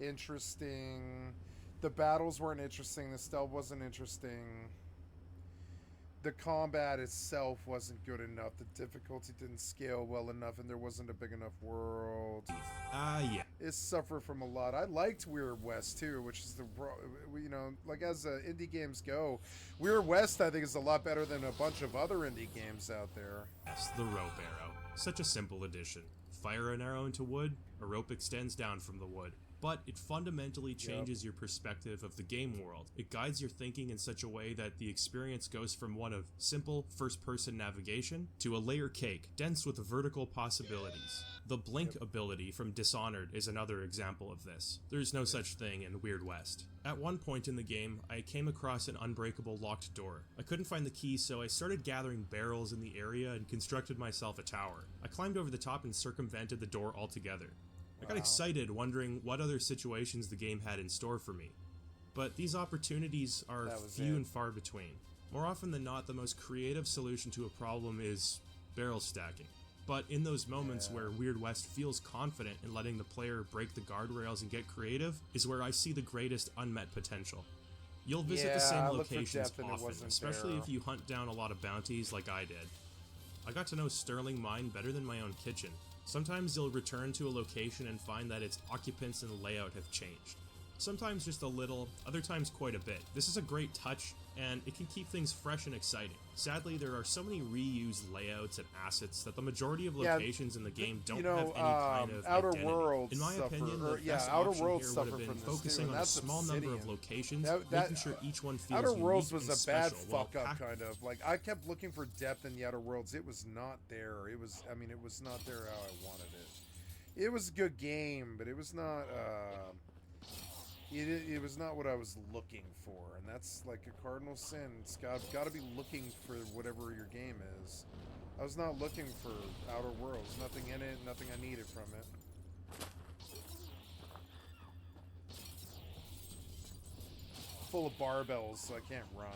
interesting. The battles weren't interesting. The stealth wasn't interesting. The combat itself wasn't good enough. The difficulty didn't scale well enough, and there wasn't a big enough world. Yeah. It suffered from a lot. I liked Weird West too, which is like as indie games go, Weird West I think is a lot better than a bunch of other indie games out there. Yes, the rope arrow. Such a simple addition. Fire an arrow into wood, a rope extends down from the wood. But it fundamentally changes your perspective of the game world. It guides your thinking in such a way that the experience goes from one of simple first-person navigation to a layer cake, dense with vertical possibilities. The blink ability from Dishonored is another example of this. There's no such thing in Weird West. At one point in the game, I came across an unbreakable locked door. I couldn't find the key, so I started gathering barrels in the area and constructed myself a tower. I climbed over the top and circumvented the door altogether. I got excited, wondering what other situations the game had in store for me. But these opportunities are few and far between. More often than not, the most creative solution to a problem is barrel stacking. But in those moments where Weird West feels confident in letting the player break the guardrails and get creative, is where I see the greatest unmet potential. You'll visit the same locations often, especially if you hunt down a lot of bounties like I did. I got to know Sterling Mine better than my own kitchen. Sometimes you'll return to a location and find that its occupants and layout have changed. Sometimes just a little, other times quite a bit. This is a great touch, and it can keep things fresh and exciting. Sadly, there are so many reused layouts and assets that the majority of locations in the game don't have any kind of Outer identity. Worlds In my opinion, the best Outer option Worlds here would have been focusing on a small number of locations, making sure each one feels Outer unique Worlds was and a bad special, fuck up kind of. Like I kept looking for depth in the Outer Worlds. It was not there. It was not there how I wanted it. It was a good game, but it was not. It was not what I was looking for, and that's like a cardinal sin. It's got to be looking for whatever your game is. I was not looking for Outer Worlds. Nothing in it. Nothing I needed from it. Full of barbells, so I can't run.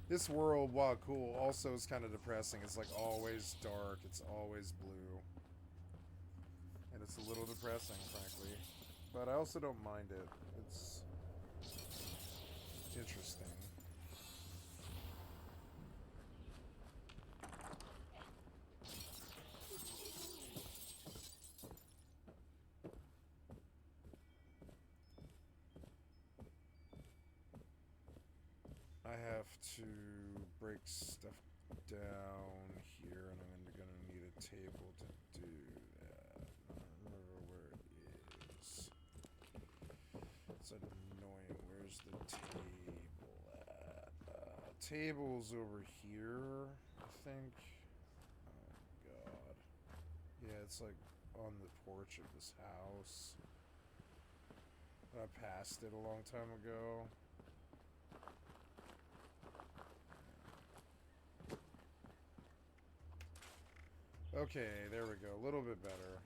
This world, while cool, also is kind of depressing. It's like always dark. It's always blue. And it's a little depressing, frankly. But I also don't mind it. It's interesting. I have to break stuff down here, and I'm gonna need a table to do that. I don't remember where it is. It's annoying. Where's the table at? Table's over here, I think. Oh god. Yeah, it's like on the porch of this house. I passed it a long time ago. Okay, there we go. A little bit better.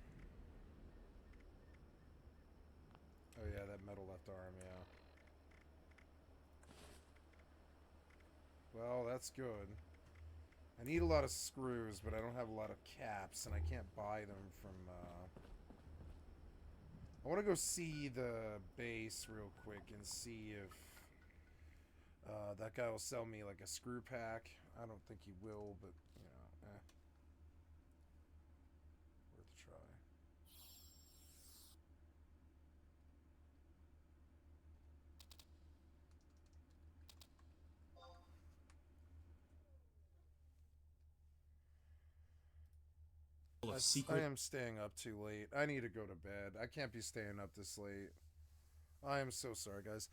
Oh yeah, that metal left arm, yeah. Well, that's good. I need a lot of screws, but I don't have a lot of caps, and I can't buy them from, I want to go see the base real quick and see if that guy will sell me like a screw pack. I don't think he will, but you know, worth a try. I am staying up too late. I need to go to bed. I can't be staying up this late. I am so sorry, guys.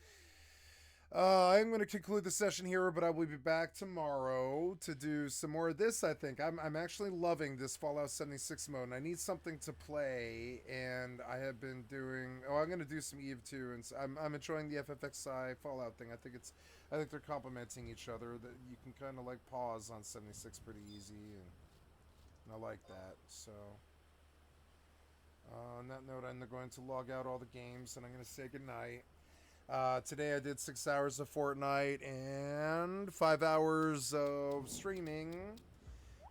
I'm going to conclude the session here, but I will be back tomorrow to do some more of this, I think. I'm actually loving this Fallout 76 mode, and I need something to play, and I have been doing... Oh, I'm going to do some EVE too, and so I'm enjoying the FFXI Fallout thing. I think they're complementing each other. That you can kind of, like, pause on 76 pretty easy, and I like that, so... on that note, I'm going to log out all the games, and I'm going to say goodnight. Today I did 6 hours of Fortnite and 5 hours of streaming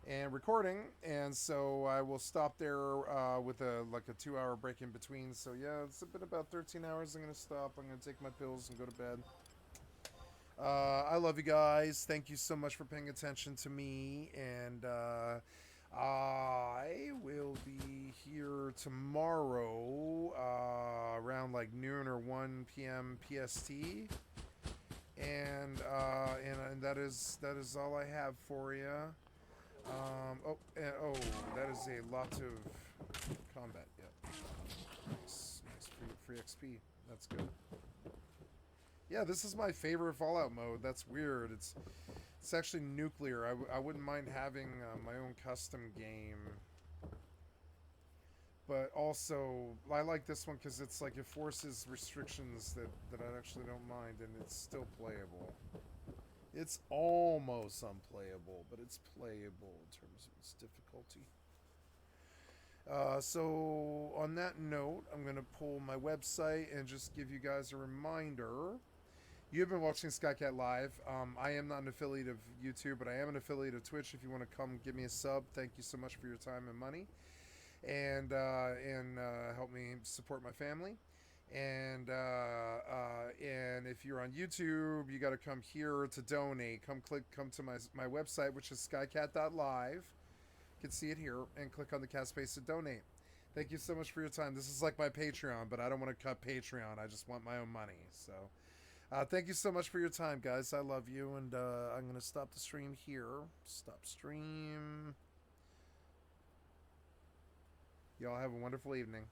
and recording, and so I will stop there with a 2-hour break in between. So yeah, it's been about 13 hours. I'm going to stop. I'm going to take my pills and go to bed. I love you guys. Thank you so much for paying attention to me, and I will be here tomorrow around like noon or 1 p.m. PST, and that is all I have for you. That is a lot of combat. Yep. Nice free XP. That's good. Yeah, this is my favorite Fallout mode. That's weird. It's actually nuclear. I wouldn't mind having my own custom game. But also, I like this one because it's like it forces restrictions that I actually don't mind, and it's still playable. It's almost unplayable, but it's playable in terms of its difficulty. So, on that note, I'm going to pull my website and just give you guys a reminder. You've been watching SkyCat.live. I am not an affiliate of YouTube, but I am an affiliate of Twitch. If you want to come give me a sub, thank you so much for your time and money, and help me support my family. And if you're on YouTube, you got to come here to donate. Come to my website, which is skycat.live. You can see it here, and click on the cat space to donate. Thank you so much for your time. This is like my Patreon, but I don't want to cut Patreon. I just want my own money. So. Thank you so much for your time, guys. I love you, and I'm going to stop the stream here. Stop stream. Y'all have a wonderful evening.